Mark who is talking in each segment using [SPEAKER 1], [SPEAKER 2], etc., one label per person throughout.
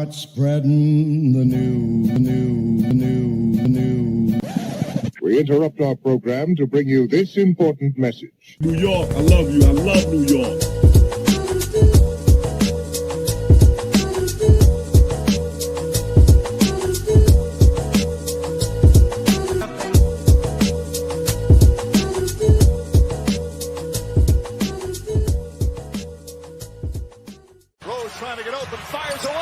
[SPEAKER 1] Start spreading the news.
[SPEAKER 2] We interrupt our program to bring you this important message.
[SPEAKER 3] New York, I love you. I love New York.
[SPEAKER 4] Rose trying to get open, fires away.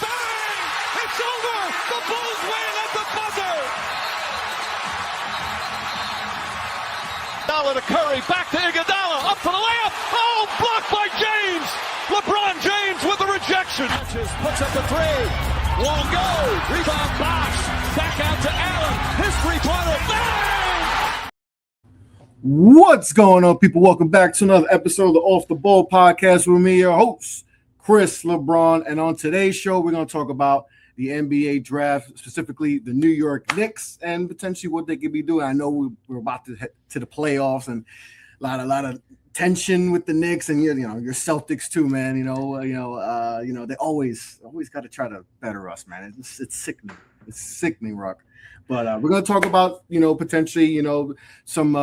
[SPEAKER 4] Bang! It's over! The Bulls win at the buzzer! Iguodala to Curry, back to Iguodala, up for the layup. Oh, blocked by James! LeBron James with the rejection. Puts up the three. Won't go. Rebound box. Back out to Allen. His three-pointer. Bang!
[SPEAKER 5] What's going on, people? Welcome back to another episode of the Off the Ball podcast with me, your host, Chris LeBron. And on today's show, we're going to talk about the NBA draft, specifically the New York Knicks, and potentially what they could be doing. I know we're about to head to the playoffs, and a lot of tension with the Knicks, and your Celtics too, man. They always got to try to better us, man. It's sickening. It's sickening, Ruck. But we're going to talk about, potentially, some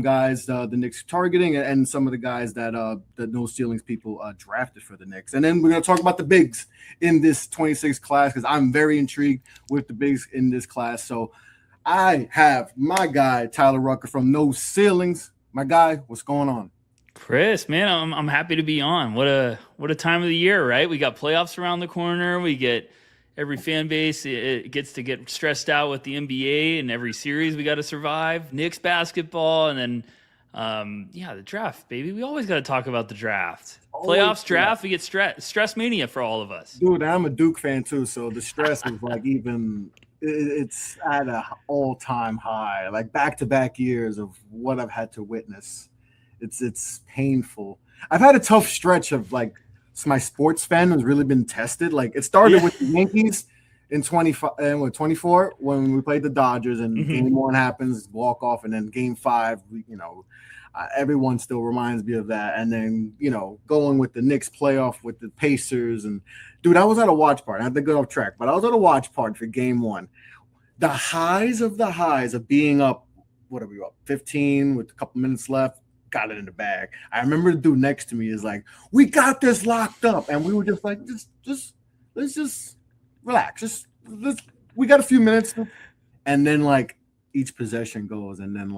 [SPEAKER 5] guys the Knicks targeting, and some of the guys that No Ceilings people drafted for the Knicks. And then we're going to talk about the bigs in this 26 class, because I'm very intrigued with the bigs in this class. So I have my guy, Tyler Rucker from No Ceilings. My guy, what's going on?
[SPEAKER 6] Chris, man, I'm happy to be on. What a time of the year, right? We got playoffs around the corner. We get every fan base it gets to get stressed out with the NBA, and every series we got to survive. Knicks basketball, and then the draft, baby. We always got to talk about the draft. Playoffs, draft. We get stress mania for all of us.
[SPEAKER 5] Dude, I'm a Duke fan too, so the stress is like it's at an all-time high. Like back-to-back years of what I've had to witness. It's painful. I've had a tough stretch of my sports fan has really been tested. Like it started with the Yankees in 24 when we played the Dodgers, and game one happens, walk off, and then game five, everyone still reminds me of that. And then going with the Knicks playoff with the Pacers, and dude, I was at a watch party. I had to go off track, but I was at a watch party for game one. The highs of being up. What are we up? 15 with a couple minutes left. Got it in the bag. I remember the dude next to me is like, "We got this locked up," and we were just like, let's just relax. We got a few minutes, and then each possession goes, and then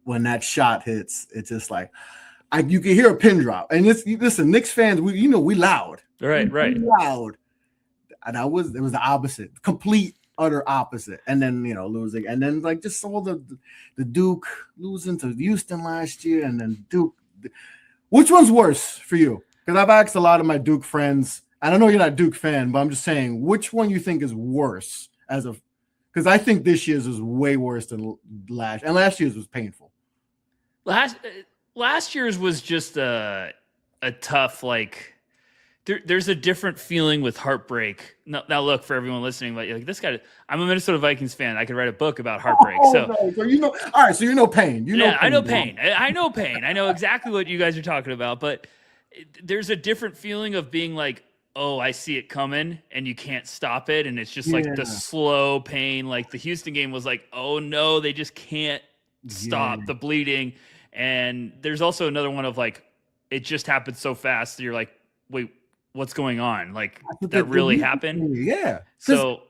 [SPEAKER 5] when that shot hits, it's just you can hear a pin drop. And listen, Knicks fans, we loud,
[SPEAKER 6] right,
[SPEAKER 5] loud, and it was the opposite, complete. Utter opposite, and then losing, and then just all the Duke losing to Houston last year, and then Duke. Which one's worse for you? Because I've asked a lot of my Duke friends, and I know you're not a Duke fan, but I'm just saying, which one you think is worse because I think this year's was way worse than last year's was painful.
[SPEAKER 6] Last year's was just a tough There's a different feeling with heartbreak. Now look, for everyone listening, this guy, I'm a Minnesota Vikings fan. I could write a book about heartbreak.
[SPEAKER 5] All right, so you know pain.
[SPEAKER 6] I know pain. I know pain. I know exactly what you guys are talking about. But there's a different feeling of being oh, I see it coming, and you can't stop it, and it's just the slow pain. The Houston game was oh no, they just can't stop the bleeding. And there's also another one of it just happened so fast that you're wait. What's going on? That really happened?
[SPEAKER 5] Yeah.
[SPEAKER 6] So,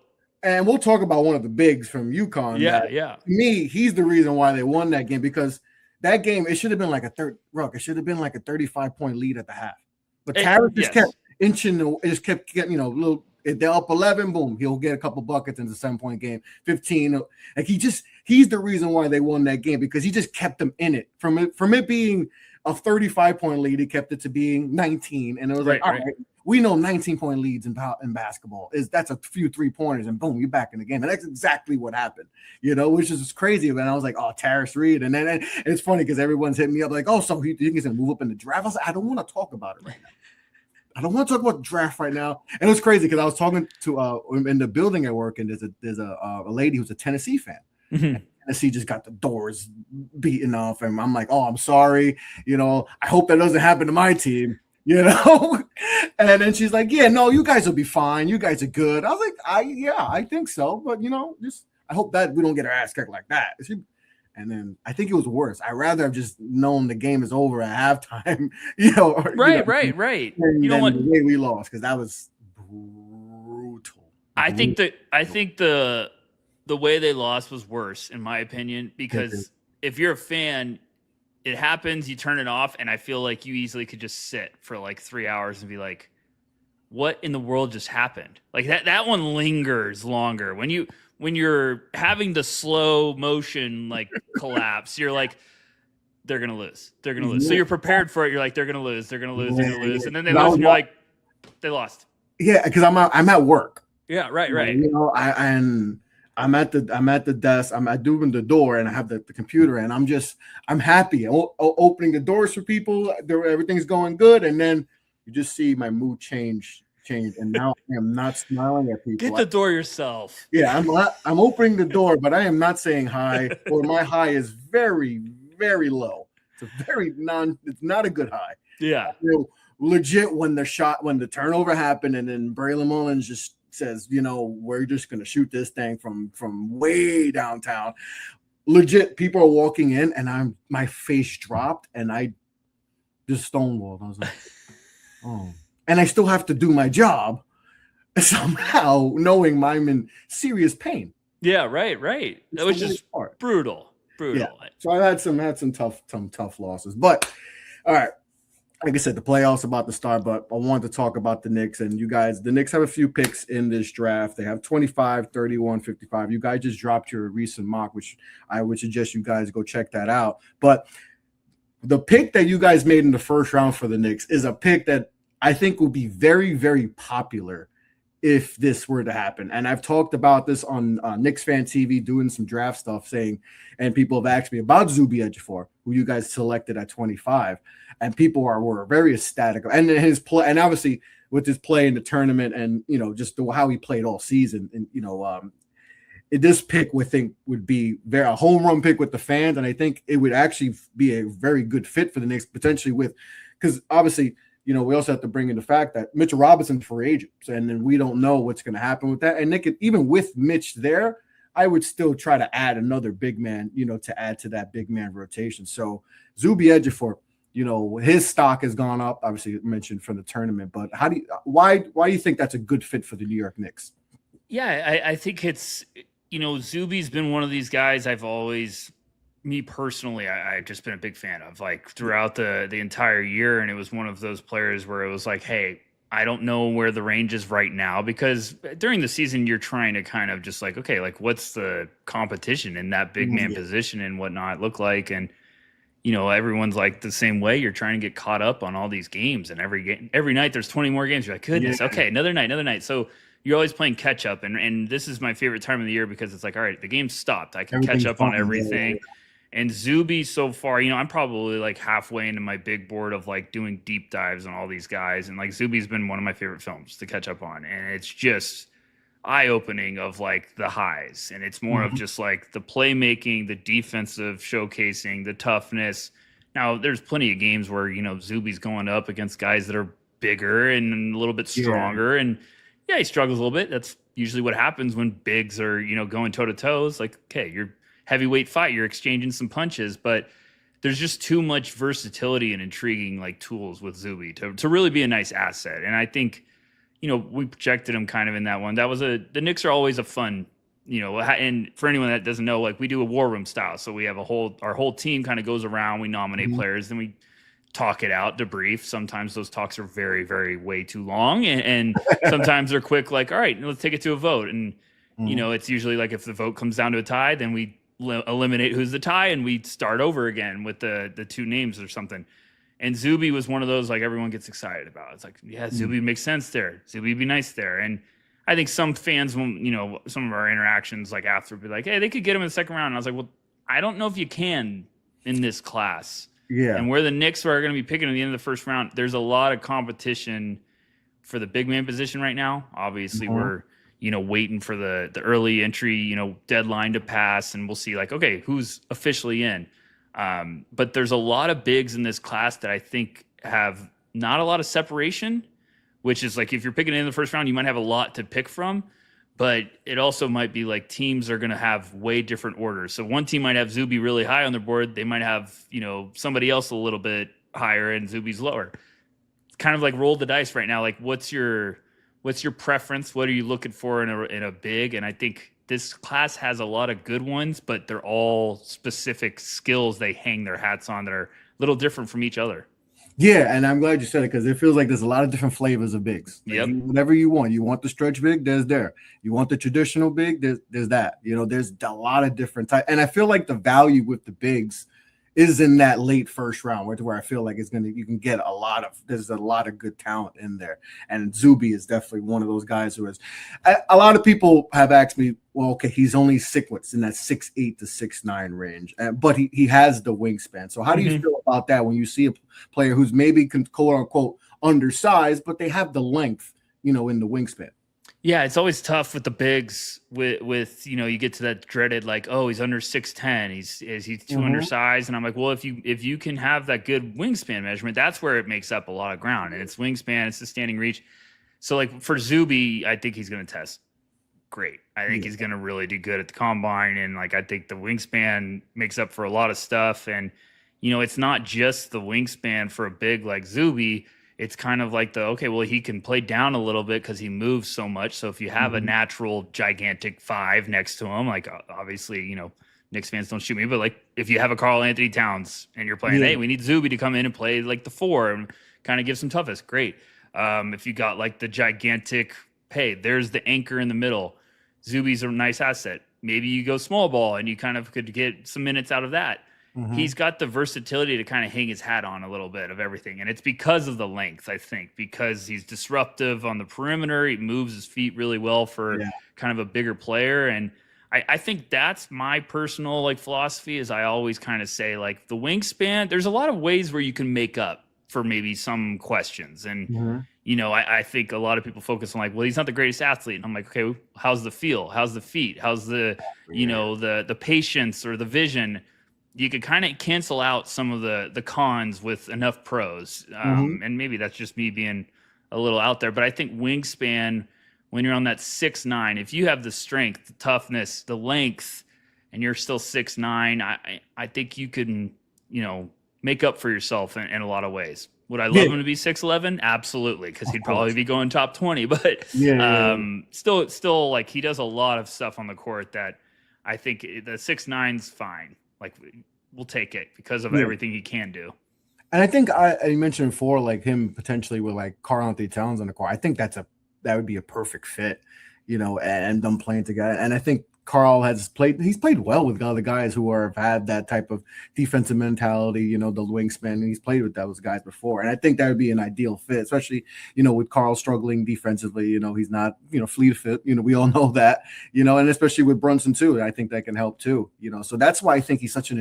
[SPEAKER 5] and we'll talk about one of the bigs from UConn.
[SPEAKER 6] Yeah.
[SPEAKER 5] To me, he's the reason why they won that game, because that game, it should have been it should have been a 35-point lead at the half. But Tarek just kept inching, just kept getting, little. If they're up 11, boom, he'll get a couple buckets in the 7-point game, 15. He's the reason why they won that game, because he just kept them in it. From it being a 35-point lead, he kept it to being 19, and it was all right. We know 19-point leads in basketball that's a few 3-pointers, and boom, you're back in the game. And that's exactly what happened, which is crazy. And I was like, oh, Terrace Reed. And then it's funny because everyone's hitting me up so you think he's going to move up in the draft? I was like, I don't want to talk about it right now. I don't want to talk about the draft right now. And it was crazy because I was talking to in the building at work, and there's a lady who's a Tennessee fan. Mm-hmm. Tennessee just got the doors beaten off, and I'm like, oh, I'm sorry. I hope that doesn't happen to my team. you know? And then she's like, yeah, no, you guys will be fine. You guys are good. I was like, I think so. But, just I hope that we don't get our ass kicked like that. And then I think it was worse. I'd rather have just known the game is over at halftime,
[SPEAKER 6] Right.
[SPEAKER 5] You know what? The way we lost, because that was brutal.
[SPEAKER 6] I think the way they lost was worse, in my opinion, because if you're a fan, it happens, you turn it off, and I feel like you easily could just sit for like 3 hours and be like, what in the world just happened? Like that one lingers longer. When you're having the slow motion like collapse, you're like, they're gonna lose. They're gonna lose. So you're prepared for it. You're like, they're gonna lose. They're gonna lose. They're gonna lose. And then they lose, and you're like, they lost.
[SPEAKER 5] Yeah, because I'm at work.
[SPEAKER 6] Yeah, right.
[SPEAKER 5] I'm at the desk. I'm doing the door, and I have the computer, and I'm happy. Opening the doors for people. Everything's going good, and then you just see my mood change, and now I am not smiling at people.
[SPEAKER 6] Get the door yourself.
[SPEAKER 5] Yeah, I'm opening the door, but I am not saying hi, or my hi is very, very low. It's not a good high.
[SPEAKER 6] Yeah.
[SPEAKER 5] Legit when the turnover happened, and then Braylon Mullins just says, we're just gonna shoot this thing from way downtown. Legit, people are walking in, and my face dropped, and I just stonewalled. I was like, oh. And I still have to do my job somehow, knowing I'm in serious pain.
[SPEAKER 6] Yeah, right. That was just brutal.
[SPEAKER 5] Yeah. So I had some tough losses. But all right. Like I said, the playoffs about to start, but I wanted to talk about the Knicks. And you guys, the Knicks have a few picks in this draft. They have 25, 31, 55. You guys just dropped your recent mock, which I would suggest you guys go check that out. But the pick that you guys made in the first round for the Knicks is a pick that I think will be very, very popular if this were to happen. And I've talked about this on Knicks Fan TV, doing some draft stuff, and people have asked me about Zuby Ejiofor, who you guys selected at 25. And people were very ecstatic. And his play, and obviously with his play in the tournament, and just how he played all season. And this pick would be a home run pick with the fans, and I think it would actually be a very good fit for the Knicks, potentially because obviously we also have to bring in the fact that Mitchell Robinson's free agent, and then we don't know what's going to happen with that. And Nick, even with Mitch there, I would still try to add another big man, to add to that big man rotation. So Zuby Ejiofor, his stock has gone up. Obviously, mentioned from the tournament, but why do you think that's a good fit for the New York Knicks?
[SPEAKER 6] Yeah, I think it's Zuby's been one of these guys I've always. Me personally, I've just been a big fan of, like, throughout the entire year. And it was one of those players where it was like, hey, I don't know where the range is right now, because during the season, you're trying to kind of just like, okay, like, what's the competition in that big man position and whatnot look like? And, everyone's like the same way. You're trying to get caught up on all these games, and every night there's 20 more games. You're like, goodness, okay, another night. So you're always playing catch up. And this is my favorite time of the year, because it's like, all right, the game stopped. I can catch up on everything. Yeah. And Zuby so far, I'm probably like halfway into my big board of like doing deep dives on all these guys. And like Zuby's been one of my favorite films to catch up on. And it's just eye-opening of like the highs. And it's more of just like the playmaking, the defensive showcasing, the toughness. Now, there's plenty of games where, Zuby's going up against guys that are bigger and a little bit stronger. Yeah. And yeah, he struggles a little bit. That's usually what happens when bigs are, going toe-to-toe. It's like, okay, you're heavyweight fight, you're exchanging some punches, but there's just too much versatility and intriguing like tools with Zuby to really be a nice asset. And I think, we projected him kind of in that one. The Knicks are always a fun, and for anyone that doesn't know, like, we do a war room style. So we have our whole team kind of goes around, we nominate players, then we talk it out, debrief. Sometimes those talks are very, very way too long. And sometimes they're quick, like, all right, let's take it to a vote. And, it's usually like if the vote comes down to a tie, then we eliminate who's the tie, and we start over again with the two names or something. And Zuby was one of those, like, everyone gets excited about. It's like, yeah, Zuby makes sense there. Zuby be nice there. And I think some fans, will, some of our interactions like after would be like, hey, they could get him in the second round. And I was like, well, I don't know if you can in this class. Yeah. And where the Knicks are going to be picking at the end of the first round, there's a lot of competition for the big man position right now. Obviously, we're waiting for the early entry, deadline to pass, and we'll see like, okay, who's officially in. But there's a lot of bigs in this class that I think have not a lot of separation, which is like if you're picking in the first round, you might have a lot to pick from. But it also might be like teams are going to have way different orders. So one team might have Zuby really high on their board. They might have, somebody else a little bit higher and Zuby's lower. It's kind of like roll the dice right now. Like what's your preference? What are you looking for in a big? And I think this class has a lot of good ones, but they're all specific skills they hang their hats on that are a little different from each other.
[SPEAKER 5] Yeah, and I'm glad you said it because it feels like there's a lot of different flavors of bigs. Like whatever you want. You want the stretch big, there's there. You want the traditional big, there's that. There's a lot of different types. And I feel like the value with the bigs is in that late first round, where I feel like you can get there's a lot of good talent in there. And Zuby is definitely one of those guys who is. A lot of people have asked me, well, okay, he's only in that 6'8" to 6'9" range, but he has the wingspan. So how do you feel about that when you see a player who's maybe quote unquote undersized, but they have the length, in the wingspan?
[SPEAKER 6] Yeah, it's always tough with the bigs with you get to that dreaded like, oh, he's under 6'10", he's too undersized. And I'm like, well, if you can have that good wingspan measurement, that's where it makes up a lot of ground. And it's wingspan, it's the standing reach. So like for Zuby, I think he's going to test great. I think he's going to really do good at the combine. And like, I think the wingspan makes up for a lot of stuff. And, it's not just the wingspan for a big like Zuby. It's kind of like he can play down a little bit because he moves so much. So if you have a natural gigantic 5 next to him, like obviously, Knicks fans don't shoot me, but like if you have a Karl Anthony Towns and you're playing, hey, we need Zuby to come in and play like the 4 and kind of give some toughness. Great. If you got like the gigantic, hey, there's the anchor in the middle. Zuby's a nice asset. Maybe you go small ball and you kind of could get some minutes out of that. He's got the versatility to kind of hang his hat on a little bit of everything. And it's because of the length, I think, because he's disruptive on the perimeter. He moves his feet really well for kind of a bigger player. And I think that's my personal like philosophy is I always kind of say like the wingspan, there's a lot of ways where you can make up for maybe some questions. And, I think a lot of people focus on like, well, he's not the greatest athlete. And I'm like, okay, how's the feel? How's the feet? How's the, the patience or the vision? You could kind of cancel out some of the cons with enough pros. And maybe that's just me being a little out there, but I think wingspan, when you're on that 6'9", if you have the strength, the toughness, the length, and you're still 6'9", I think you can, make up for yourself in a lot of ways. Would I love him to be 6'11"? Absolutely. Cause he'd probably be going top 20, but still like he does a lot of stuff on the court that I think the 6'9's fine. Like we'll take it because of everything he can do.
[SPEAKER 5] And I think I mentioned before, like him potentially with like Karl Anthony Towns on the court. I think that would be a perfect fit, and them playing together. And I think Karl he's played well with other guys who have had that type of defensive mentality, the wingspan, and he's played with those guys before. And I think that would be an ideal fit, especially, with Karl struggling defensively, he's not, fleet fit, we all know that, and especially with Brunson too. I think that can help too, so that's why I think he's such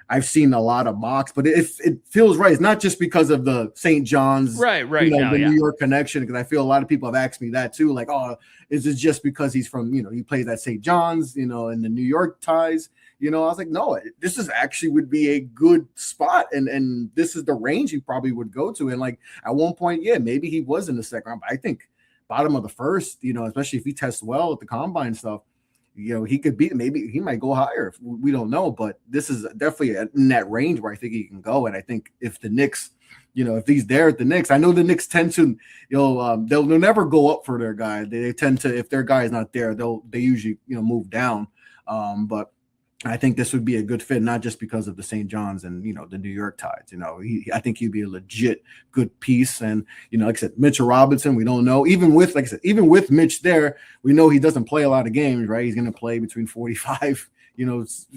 [SPEAKER 5] I've seen a lot of mocks, but it feels right. It's not just because of the St. John's,
[SPEAKER 6] right.
[SPEAKER 5] New York connection. Because I feel a lot of people have asked me that too. Like, oh, is it just because he's from, he plays at St. John's, and the New York ties? I was like, no, this is actually would be a good spot, and this is the range he probably would go to. And like at one point, maybe he was in the second round, but I think bottom of the first, especially if he tests well at the combine stuff. He could be, maybe he might go higher. We don't know, but this is definitely in that range where I think he can go. And I think if the Knicks, if he's there at the Knicks, I know the Knicks tend to, they'll never go up for their guy. They tend to, if their guy is not there, they usually, move down. But I think this would be a good fit, not just because of the St. John's and, the New York Tides. I think he'd be a legit good piece. And, like I said, Mitchell Robinson, we don't know. Even with Mitch there, we know he doesn't play a lot of games, right? He's going to play between 45,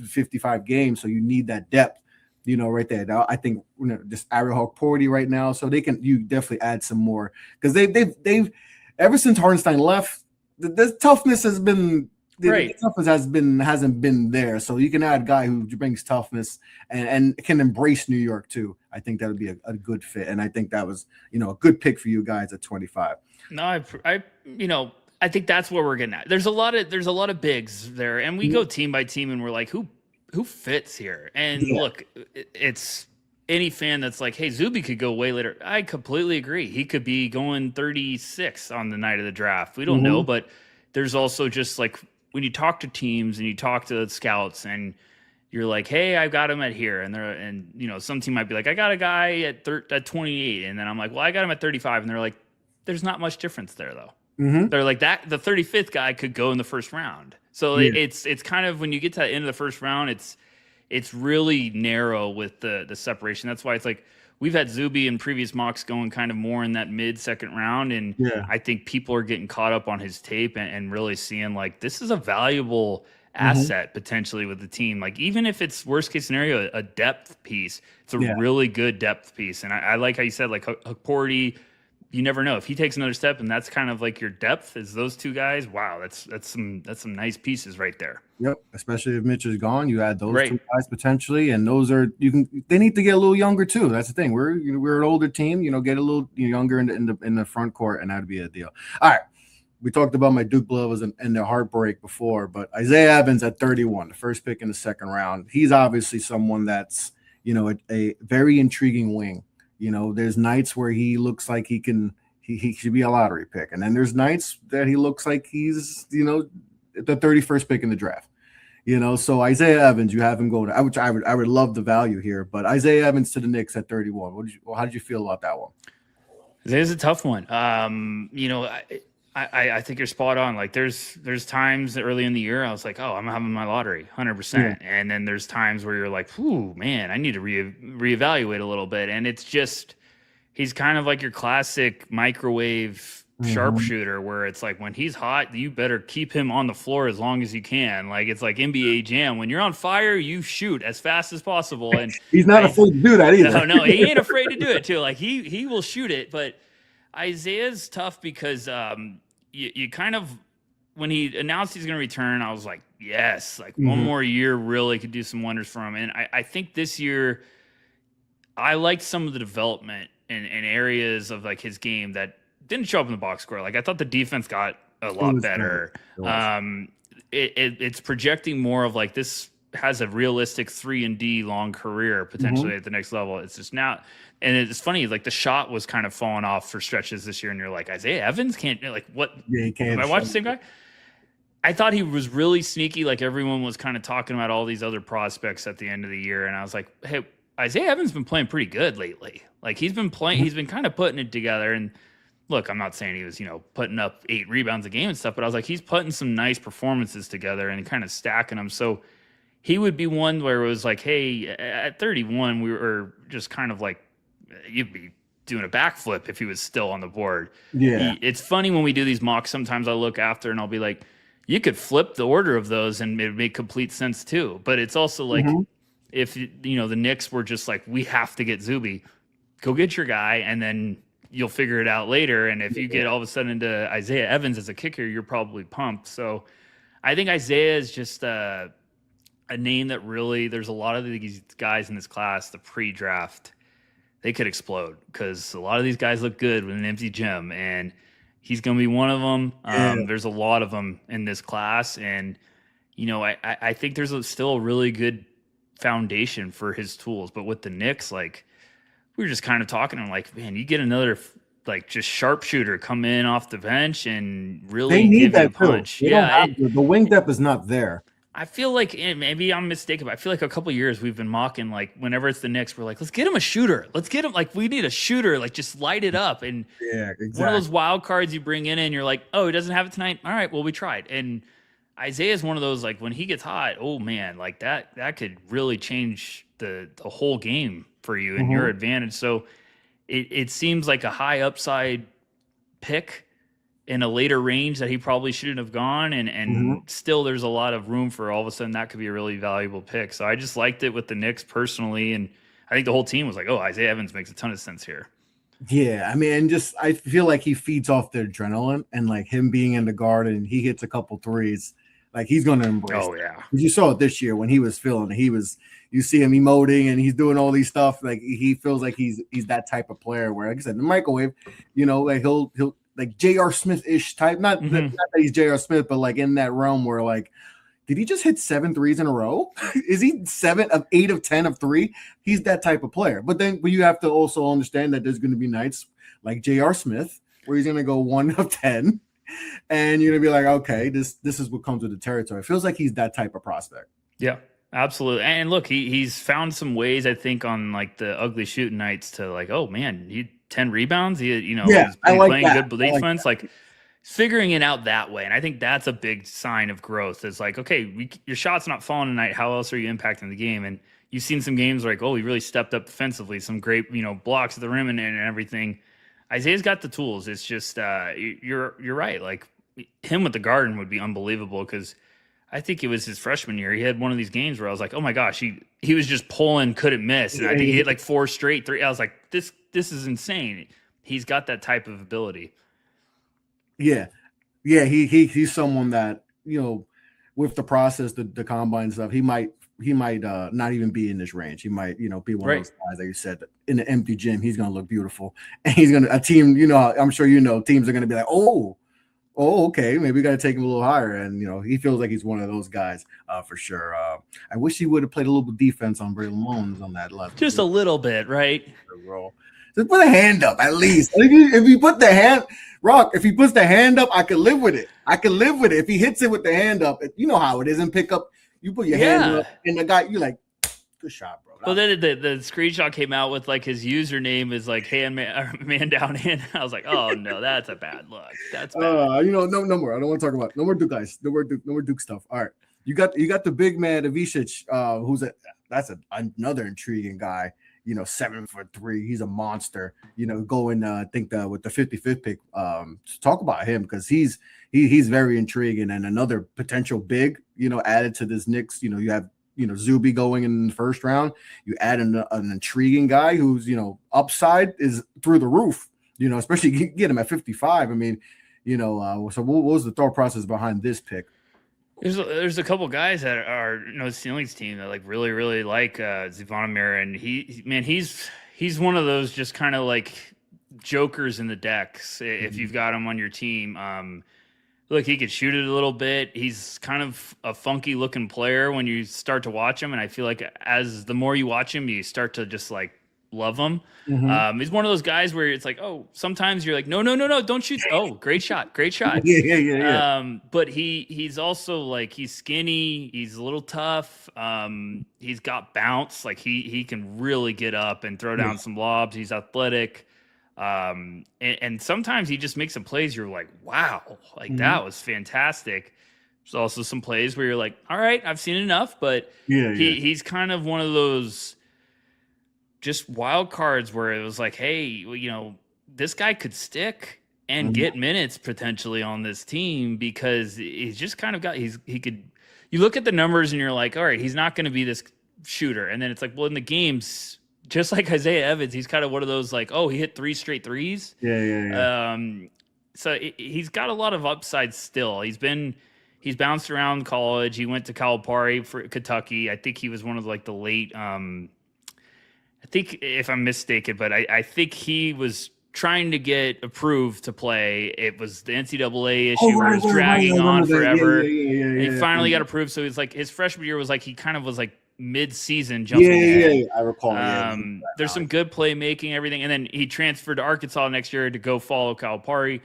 [SPEAKER 5] 55 games. So you need that depth, right there. Now, I think just Ariel Hawk-Porty right now. So you definitely add some more because they've ever since Hartenstein left, the toughness has been. The toughness hasn't been there, so you can add a guy who brings toughness and can embrace New York too. I think that would be a good fit, and I think that was a good pick for you guys at 25.
[SPEAKER 6] No, I think that's where we're getting at. There's a lot of bigs there, and we go team by team, and we're like, who fits here? And look, it's any fan that's like, hey, Zuby could go way later. I completely agree. He could be going 36 on the night of the draft. We don't know, but there's also just like when you talk to teams and you talk to scouts and you're like, hey, I got him at here. And you know, some team might be like, I got a guy at 28. And then I'm like, well, I got him at 35. And they're like, there's not much difference there though. They're like that. The 35th guy could go in the first round. So it's kind of when you get to the end of the first round, it's really narrow with the separation. That's why it's like we've had Zuby in previous mocks going kind of more in that mid-second round. And I think people are getting caught up on his tape and really seeing like this is a valuable asset potentially with the team. Like even if it's worst case scenario, a depth piece, it's a really good depth piece. And I like how you said like Porty, you never know if he takes another step, and that's kind of like your depth is those two guys. Wow, that's some nice pieces right there.
[SPEAKER 5] Yep, especially if Mitch is gone, you add those two guys potentially, and those are they need to get a little younger too. That's the thing. We're an older team, get a little younger in the front court, and that'd be a deal. All right, we talked about my Duke Blue and their heartbreak before, but Isaiah Evans at 31, the first pick in the second round. He's obviously someone that's a very intriguing wing. There's nights where he looks like he should be a lottery pick. And then there's nights that he looks like he's, the 31st pick in the draft. So Isaiah Evans, you have him going, which I would love the value here, but Isaiah Evans to the Knicks at 31. How did you feel about that one?
[SPEAKER 6] Isaiah's a tough one. I think you're spot on. Like there's times early in the year I was like, oh, I'm having my lottery 100%. And then there's times where you're like, ooh, man, I need to reevaluate a little bit. And it's just, he's kind of like your classic microwave sharpshooter where it's like when he's hot, you better keep him on the floor as long as you can. Like it's like NBA Jam. When you're on fire, you shoot as fast as possible. And
[SPEAKER 5] he's not afraid to do that either.
[SPEAKER 6] No, he ain't afraid to do it too. Like he will shoot it, but Isaiah's tough because you kind of, when he announced he's going to return, I was like, yes, like one more year really could do some wonders for him. And I think this year I liked some of the development in areas of like his game that didn't show up in the box score. Like I thought the defense got a lot better. It's projecting more of like this has a realistic 3-and-D long career potentially at the next level. It's just now. And it's funny, like the shot was kind of falling off for stretches this year, and you're like, Isaiah Evans can't, like, what?
[SPEAKER 5] Yeah, he can't.
[SPEAKER 6] Have I watched the same guy? I thought he was really sneaky. Like everyone was kind of talking about all these other prospects at the end of the year, and I was like, hey, Isaiah Evans been playing pretty good lately. Like he's been playing, he's been kind of putting it together. And look, I'm not saying he was, putting up 8 rebounds a game and stuff, but I was like, he's putting some nice performances together and kind of stacking them. So he would be one where it was like, hey, at 31, we were just kind of like, you'd be doing a backflip if he was still on the board.
[SPEAKER 5] Yeah.
[SPEAKER 6] It's funny when we do these mocks, sometimes I look after and I'll be like, you could flip the order of those and it would make complete sense too. But it's also like, if, the Knicks were just like, we have to get Zuby, go get your guy and then you'll figure it out later. And if you get all of a sudden into Isaiah Evans as a kicker, you're probably pumped. So I think Isaiah is just a name that really, there's a lot of these guys in this class, the pre-draft, they could explode because a lot of these guys look good with an empty gym, and he's going to be one of them. There's a lot of them in this class, and I think there's still a really good foundation for his tools. But with the Knicks, like we were just kind of talking, I'm like, man, you get another like just sharpshooter come in off the bench and really give you a punch.
[SPEAKER 5] The wing depth is not there.
[SPEAKER 6] I feel like, and maybe I'm mistaken, but I feel like a couple years we've been mocking, like whenever it's the Knicks, we're like, let's get him a shooter. Let's get him, like we need a shooter, like just light it up. And one of those wild cards you bring in and you're like, oh, he doesn't have it tonight. All right, well, we tried. And Isaiah is one of those, like when he gets hot, oh man, like that could really change the whole game for you and your advantage. So it seems like a high upside pick in a later range that he probably shouldn't have gone. And still there's a lot of room for all of a sudden that could be a really valuable pick. So I just liked it with the Knicks personally. And I think the whole team was like, oh, Isaiah Evans makes a ton of sense here.
[SPEAKER 5] Yeah. I mean, I feel like he feeds off the adrenaline and like him being in the guard and he hits a couple threes. Like he's going to embrace.
[SPEAKER 6] Oh yeah.
[SPEAKER 5] You saw it this year when he was feeling it. You see him emoting and he's doing all these stuff. Like he feels like he's that type of player where, like I said, the microwave, like he'll like J.R. Smith-ish type, not that he's J.R. Smith, but like in that realm where like did he just hit 7 threes in a row? Is he 8 of 10 of 3? He's that type of player. But you have to also understand that there's going to be nights like J.R. Smith where he's going to go 1 of 10, and you're going to be like, okay, this is what comes with the territory. It feels like he's that type of prospect.
[SPEAKER 6] Yeah, absolutely. And look, he's found some ways, I think, on like the ugly shooting nights to like, oh man, he 10 rebounds. He's playing good defense. Like figuring it out that way. And I think that's a big sign of growth. Is like, okay, your shot's not falling tonight. How else are you impacting the game? And you've seen some games like, oh, he really stepped up defensively, some great, blocks at the rim and everything. Isaiah's got the tools. It's just you're right. Like him with the Garden would be unbelievable, because I think it was his freshman year. He had one of these games where I was like, oh my gosh, he was just pulling, couldn't miss. And I think he hit like 4 straight 3. I was like, this is insane. He's got that type of ability.
[SPEAKER 5] Yeah. He's someone that, with the process, the combine stuff, he might not even be in this range. He might, be one of those guys that you said that in an empty gym, he's going to look beautiful. And he's going to, a team, I'm sure teams are going to be like, oh, okay, maybe we got to take him a little higher. And, he feels like he's one of those guys for sure. I wish he would have played a little defense on Braylon Mones on that left.
[SPEAKER 6] Just a little bit, right?
[SPEAKER 5] Just put a hand up at least. If you put the hand, Rock, if he puts the hand up, I could live with it. If he hits it with the hand up, you know how it is in pickup. You put your hand up, and the guy, you're like, good shot, bro.
[SPEAKER 6] Well, then the screenshot came out with like his username is like man down hand. I was like, oh no, that's a bad look. That's bad.
[SPEAKER 5] No more. I don't want to talk about no more Duke guys. No more Duke stuff. All right, you got the big man Ivicic, that's another intriguing guy. 7 for 3. He's a monster. Going I think with the 55th pick. Talk about him, because he's very intriguing, and another potential big. Added to this Knicks. You have Zuby going in the first round. You add an intriguing guy who's upside is through the roof. Especially get him at 55. I mean, so what was the thought process behind this pick?
[SPEAKER 6] There's a couple guys that are Ceilings team that like really really like Zvonimir, and he's one of those just kind of like jokers in the decks if you've got him on your team. Look, he could shoot it a little bit. He's kind of a funky looking player when you start to watch him, and I feel like as the more you watch him, you start to just like love him. Mm-hmm. He's one of those guys where it's like, oh, sometimes you're like, no, don't shoot. Oh, great shot.
[SPEAKER 5] Yeah.
[SPEAKER 6] But he's also like, he's skinny, he's a little tough. He's got bounce. Like he can really get up and throw down some lobs. He's athletic. And sometimes he just makes some plays you're like, wow, like that was fantastic. There's also some plays where you're like, all right, I've seen enough, but he's kind of one of those just wild cards where it was like, hey, this guy could stick and get minutes potentially on this team, because he's just kind of he could, you look at the numbers and you're like, all right, he's not going to be this shooter. And then it's like, well, in the games, just like Isaiah Evans, he's kind of one of those like, oh, he hit 3 straight threes.
[SPEAKER 5] Yeah.
[SPEAKER 6] So he's got a lot of upside still. He's bounced around college. He went to Calipari for Kentucky. I think he was one of like the late, I think if I'm mistaken, but I think he was trying to get approved to play. It was the NCAA issue where it was dragging on forever. And he finally got approved. So it's like his freshman year was like, he kind of was like mid-season jumping in.
[SPEAKER 5] I recall.
[SPEAKER 6] There's some good playmaking, everything. And then he transferred to Arkansas next year to go follow Calipari.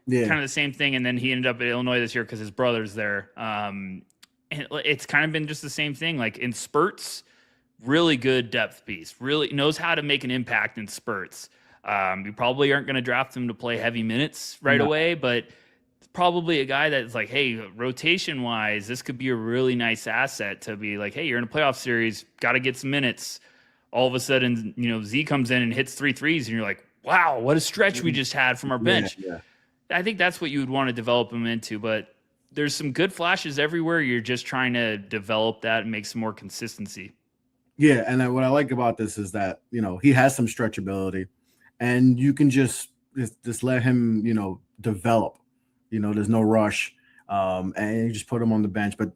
[SPEAKER 6] Kind of the same thing. And then he ended up at Illinois this year because his brother's there. And it's kind of been just the same thing. Like in spurts, really good depth piece, really knows how to make an impact in spurts. You probably aren't going to draft him to play heavy minutes right away, but probably a guy that's like, hey, rotation wise, this could be a really nice asset to be like, hey, you're in a playoff series, got to get some minutes. All of a sudden, Z comes in and hits 3 threes, and you're like, wow, what a stretch we just had from our bench. Yeah. I think that's what you would want to develop him into, but there's some good flashes everywhere. You're just trying to develop that and make some more consistency.
[SPEAKER 5] Yeah, and what I like about this is that, he has some stretchability, and you can just let him, develop. There's no rush, and you just put him on the bench. But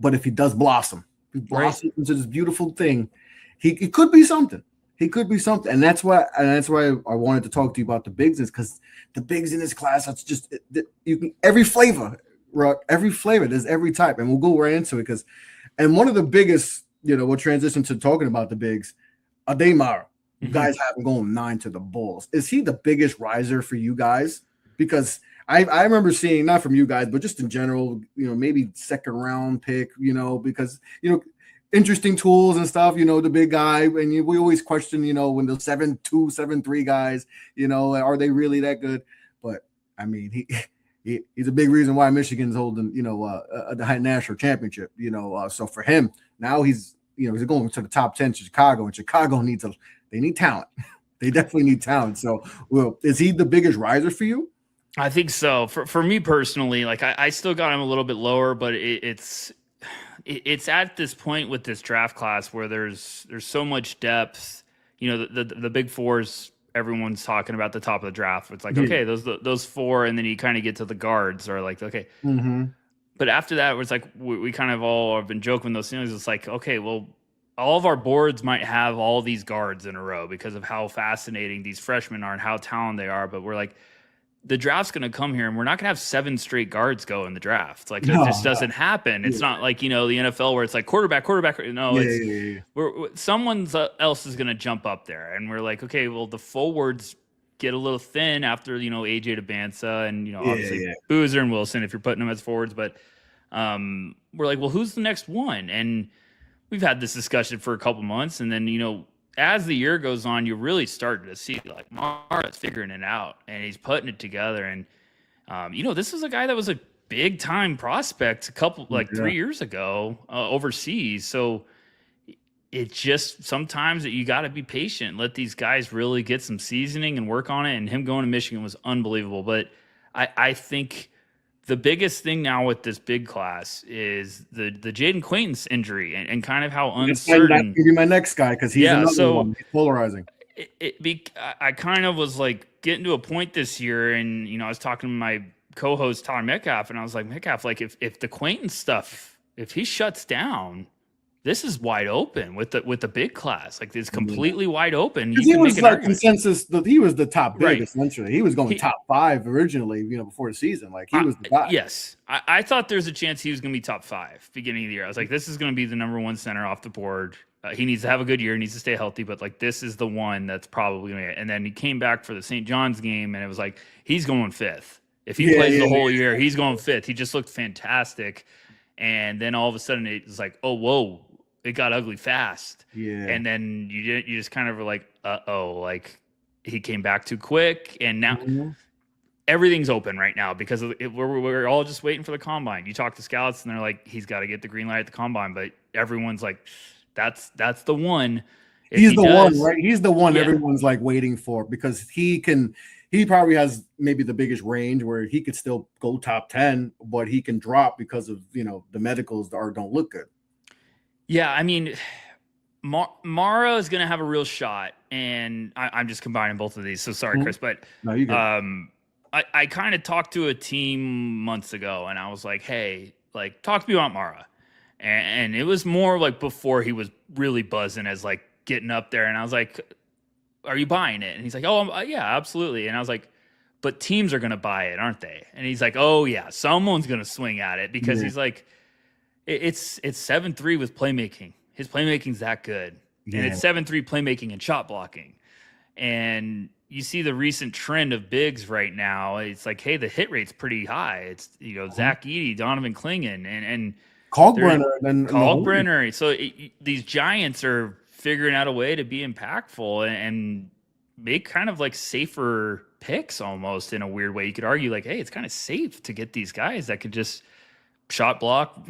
[SPEAKER 5] but if he does blossom, into this beautiful thing, he could be something. He could be something, and that's why I wanted to talk to you about the bigs, is because the bigs in this class, that's just you can every flavor. Ruck, every flavor. There's every type, and we'll go right into it and one of the biggest, we'll transition to talking about the bigs. Ademar, you guys have him going 9 to the Bulls. Is he the biggest riser for you guys? Because I remember seeing, not from you guys, but just in general, maybe second round pick, because interesting tools and stuff, the big guy, and we always question, when the 7'2", 7'3" guys, are they really that good? But I mean, he's a big reason why Michigan's holding, a national championship, so for him now he's going to the top 10 to Chicago, and Chicago they need talent. They definitely need talent. So, is he the biggest riser for you?
[SPEAKER 6] I think so. For me personally, like I still got him a little bit lower, but it's at this point with this draft class where there's so much depth. The big fours, everyone's talking about the top of the draft. It's like, okay, those four, and then you kind of get to the guards are like, okay.
[SPEAKER 5] Mm-hmm.
[SPEAKER 6] But after that, it's like we kind of all have been joking those things. It's like, okay, well, all of our boards might have all these guards in a row because of how fascinating these freshmen are and how talented they are. But we're like, the draft's going to come here, and we're not going to have 7 straight guards go in the draft. Like, it just doesn't happen. It's not like, the NFL where it's like quarterback. No, someone else is going to jump up there. And we're like, okay, well, the forwards get a little thin after, AJ DeBansa and, obviously Boozer and Wilson, if you're putting them as forwards. But we're like, well, who's the next one? And we've had this discussion for a couple months. And then, as the year goes on, you really start to see like Mara's figuring it out and he's putting it together. And, this is a guy that was a big time prospect 3 years ago overseas. So it's just sometimes that you got to be patient, let these guys really get some seasoning and work on it. And him going to Michigan was unbelievable. But I think the biggest thing now with this big class is the Jaden Quaintance injury and kind of how uncertain.
[SPEAKER 5] That could be my next guy because he's another one. He's polarizing.
[SPEAKER 6] I kind of was like getting to a point this year, and I was talking to my co-host Tyler Metcalf, and I was like, Metcalf, like if the Quaintance stuff, if he shuts down, this is wide open with the big class. Like it's completely wide open.
[SPEAKER 5] He was like consensus. He was the top big essentially. He was going top 5 originally, before the season. Like he was the guy.
[SPEAKER 6] Yes, I thought there's a chance he was going to be top 5 beginning of the year. I was like, this is going to be the number 1 center off the board. He needs to have a good year. He needs to stay healthy. But like this is the one that's probably going to. And then he came back for the St. John's game, and it was like he's going 5th. If he plays the whole year, he's going 5th. He just looked fantastic. And then all of a sudden it was like, oh whoa. It got ugly fast. Yeah. And then you just kind of were like, like he came back too quick. And now everything's open right now because we're all just waiting for the combine. You talk to scouts and they're like, he's got to get the green light at the combine. But everyone's like, that's the one.
[SPEAKER 5] He's the one, right? He's the one everyone's like waiting for because he probably has maybe the biggest range where he could still go top 10, but he can drop because of, the medicals don't look good.
[SPEAKER 6] Yeah, I mean, Mara is going to have a real shot, and I'm just combining both of these. So sorry, Chris, but
[SPEAKER 5] no, you good.
[SPEAKER 6] I kind of talked to a team months ago, and I was like, hey, like talk to me about Mara, and it was more like before he was really buzzing as like getting up there, and I was like, are you buying it? And he's like, oh, yeah, absolutely. And I was like, but teams are going to buy it, aren't they? And he's like, oh yeah, someone's going to swing at it because he's like. It's 7-3 with playmaking. His playmaking's that good. And it's 7-3 playmaking and shot blocking. And you see the recent trend of bigs right now. It's like, hey, the hit rate's pretty high. It's, Zach Edey, Donovan Clingan, and Kalkbrenner. So these giants are figuring out a way to be impactful and make kind of like safer picks almost in a weird way. You could argue like, hey, it's kind of safe to get these guys that could just shot block,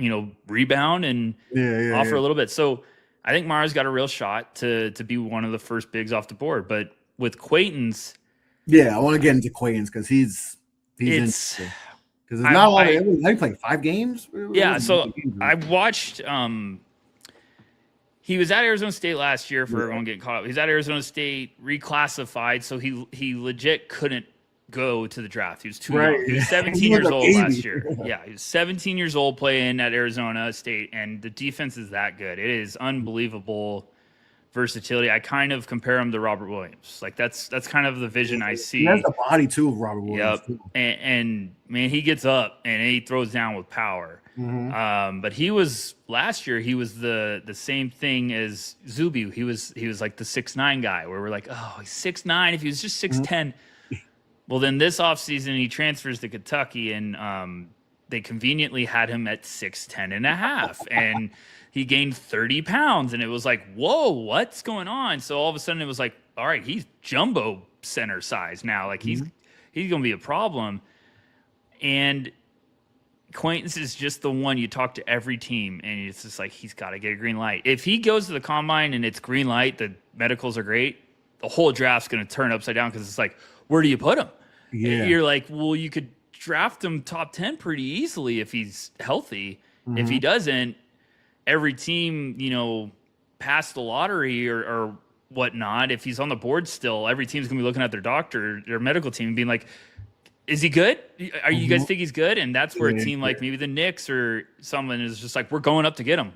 [SPEAKER 6] rebound and offer a little bit. So I think Mara's got a real shot to be one of the first bigs off the board. But with Quaintance,
[SPEAKER 5] I want to get into Quaintance because he's interesting. Because it's not a lot. They played 5 games.
[SPEAKER 6] Yeah, so I watched. He was at Arizona State last year for everyone getting caught up. He's at Arizona State, reclassified, so he legit couldn't go to the draft. He was too young. He was 17 years old last year. Yeah, he was 17 years old playing at Arizona State, and the defense is that good. It is unbelievable versatility. I kind of compare him to Robert Williams. Like that's kind of the vision I see.
[SPEAKER 5] He has the body too of Robert Williams.
[SPEAKER 6] Yep. And man, he gets up and he throws down with power. But he was last year. He was the same thing as Zuby. He was like the 6'9" guy where we're like, oh, he's 6'9". If he was just 6'10". Well, then this offseason he transfers to Kentucky and they conveniently had him at 6'10" and a half, and he gained 30 pounds, and it was like, whoa, what's going on? So all of a sudden it was like, all right, he's jumbo center size now. Like he's going to be a problem. And Quaintance is just the one you talk to every team, and it's just like, he's got to get a green light. If he goes to the combine and it's green light, the medicals are great, the whole draft's going to turn upside down because it's like, where do you put him? Yeah. You're like, well, you could draft him top 10 pretty easily if he's healthy. If he doesn't, every team, past the lottery or whatnot, if he's on the board still, every team's going to be looking at their doctor, their medical team, and being like, is he good? Are you guys think he's good? And that's where a team like maybe the Knicks or someone is just like, we're going up to get him.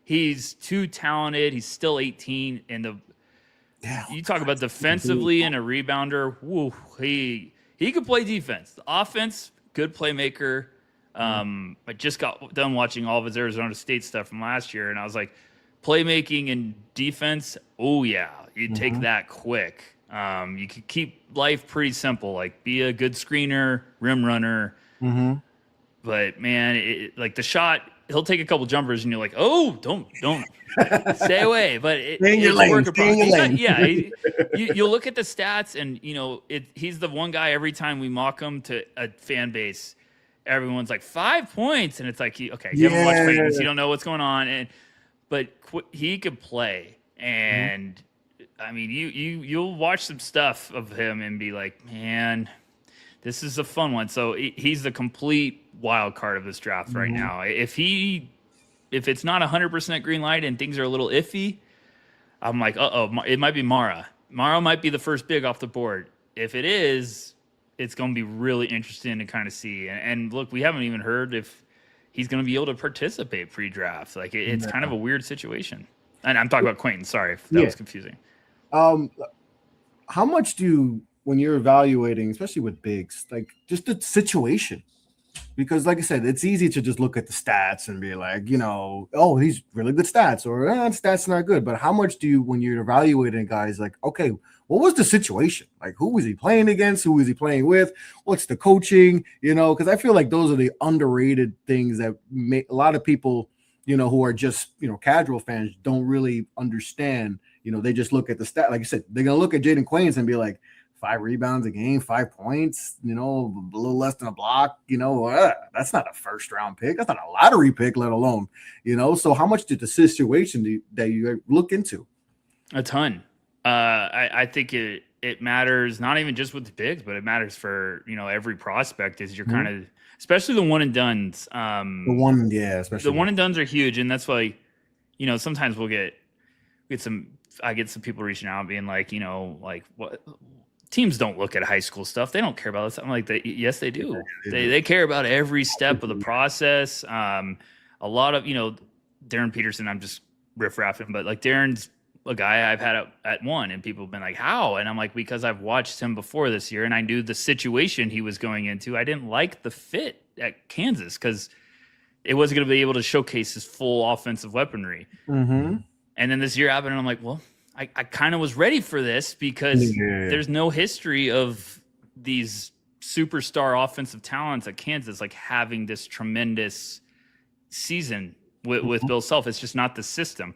[SPEAKER 6] He's too talented. He's still 18. And you talk about defensively and a rebounder. Woo, he could play defense. The offense, good playmaker. I just got done watching all of his Arizona State stuff from last year, and I was like, playmaking and defense, oh yeah, you'd take that quick. You could keep life pretty simple, like be a good screener, rim runner. But man, like the shot, he'll take a couple jumpers, and you're like, oh, don't stay away. But it's work in progress. Yeah, you'll look at the stats, and he's the one guy every time we mock him to a fan base, everyone's like 5 points, and it's like, you haven't watched Quaintance, you don't know what's going on, but he could play, and I mean, you'll watch some stuff of him and be like, man, this is a fun one. So he's the complete wild card of this draft right now. If it's not 100% green light and things are a little iffy, I'm like, it might be Mara. Mara might be the first big off the board. If it is, it's going to be really interesting to kind of see. And look, we haven't even heard if he's going to be able to participate pre-draft. Like it's kind of a weird situation. And I'm talking about Quaintance. Sorry if that was confusing.
[SPEAKER 5] How much when you're evaluating, especially with bigs, like just the situation? Because like I said, it's easy to just look at the stats and be like, oh, he's really good stats, or stats not good. But how much when you're evaluating guys, like, okay, what was the situation? Like, who was he playing against? Who was he playing with? What's the coaching? Because I feel like those are the underrated things that make a lot of people, who are just, casual fans don't really understand. They just look at the stat. Like I said, they're going to look at Jaden Quaintance and be like, 5 rebounds a game, 5 points, a little less than a block, that's not a first round pick. That's not a lottery pick, let alone, so how much did the situation that you look into?
[SPEAKER 6] A ton. I think it matters, not even just with the bigs, but it matters for, every prospect is you're kind of, especially the one and dones.
[SPEAKER 5] Especially
[SPEAKER 6] the one and dones are huge. And that's why, sometimes I get some people reaching out being like, like what, teams don't look at high school stuff. They don't care about this. I'm like, yes, they do. They care about every step of the process. A lot of, Darren Peterson, I'm just riff-raffing, but like Darren's a guy I've had at one, and people have been like, how? And I'm like, because I've watched him before this year, and I knew the situation he was going into. I didn't like the fit at Kansas because it wasn't going to be able to showcase his full offensive weaponry. And then this year happened, and I'm like, well, I kind of was ready for this because there's no history of these superstar offensive talents at Kansas, like having this tremendous season with Bill Self. It's just not the system.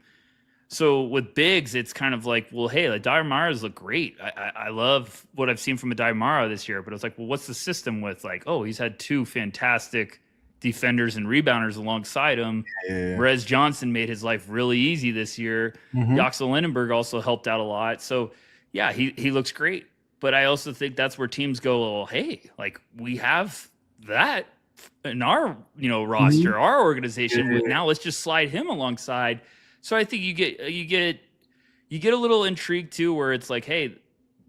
[SPEAKER 6] So with bigs, it's kind of like, well, hey, like Diamara's look great. I love what I've seen from a Diamara this year, but it's like, well, what's the system with like, oh, he's had 2 fantastic defenders and rebounders alongside him. Whereas Johnson made his life really easy this year. Yaxel Lindenberg also helped out a lot. So yeah, he looks great. But I also think that's where teams go, well, hey, like we have that in our roster, our organization. Now let's just slide him alongside. So I think you get a little intrigued too, where it's like, hey,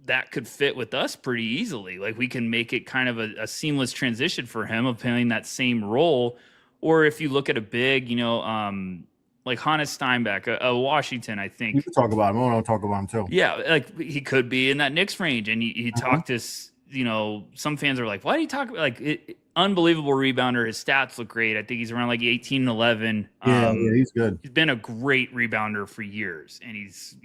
[SPEAKER 6] that could fit with us pretty easily. Like we can make it kind of a seamless transition for him of playing that same role. Or if you look at a big, like Hannes Steinbeck, a Washington, I think.
[SPEAKER 5] You can talk about him. I want to talk about him too.
[SPEAKER 6] Yeah, like he could be in that Knicks range. And you talk to, some fans are like, why do you talk about unbelievable rebounder? His stats look great. I think he's around like 18 and 11.
[SPEAKER 5] Yeah, he's good.
[SPEAKER 6] He's been a great rebounder for years. And he's,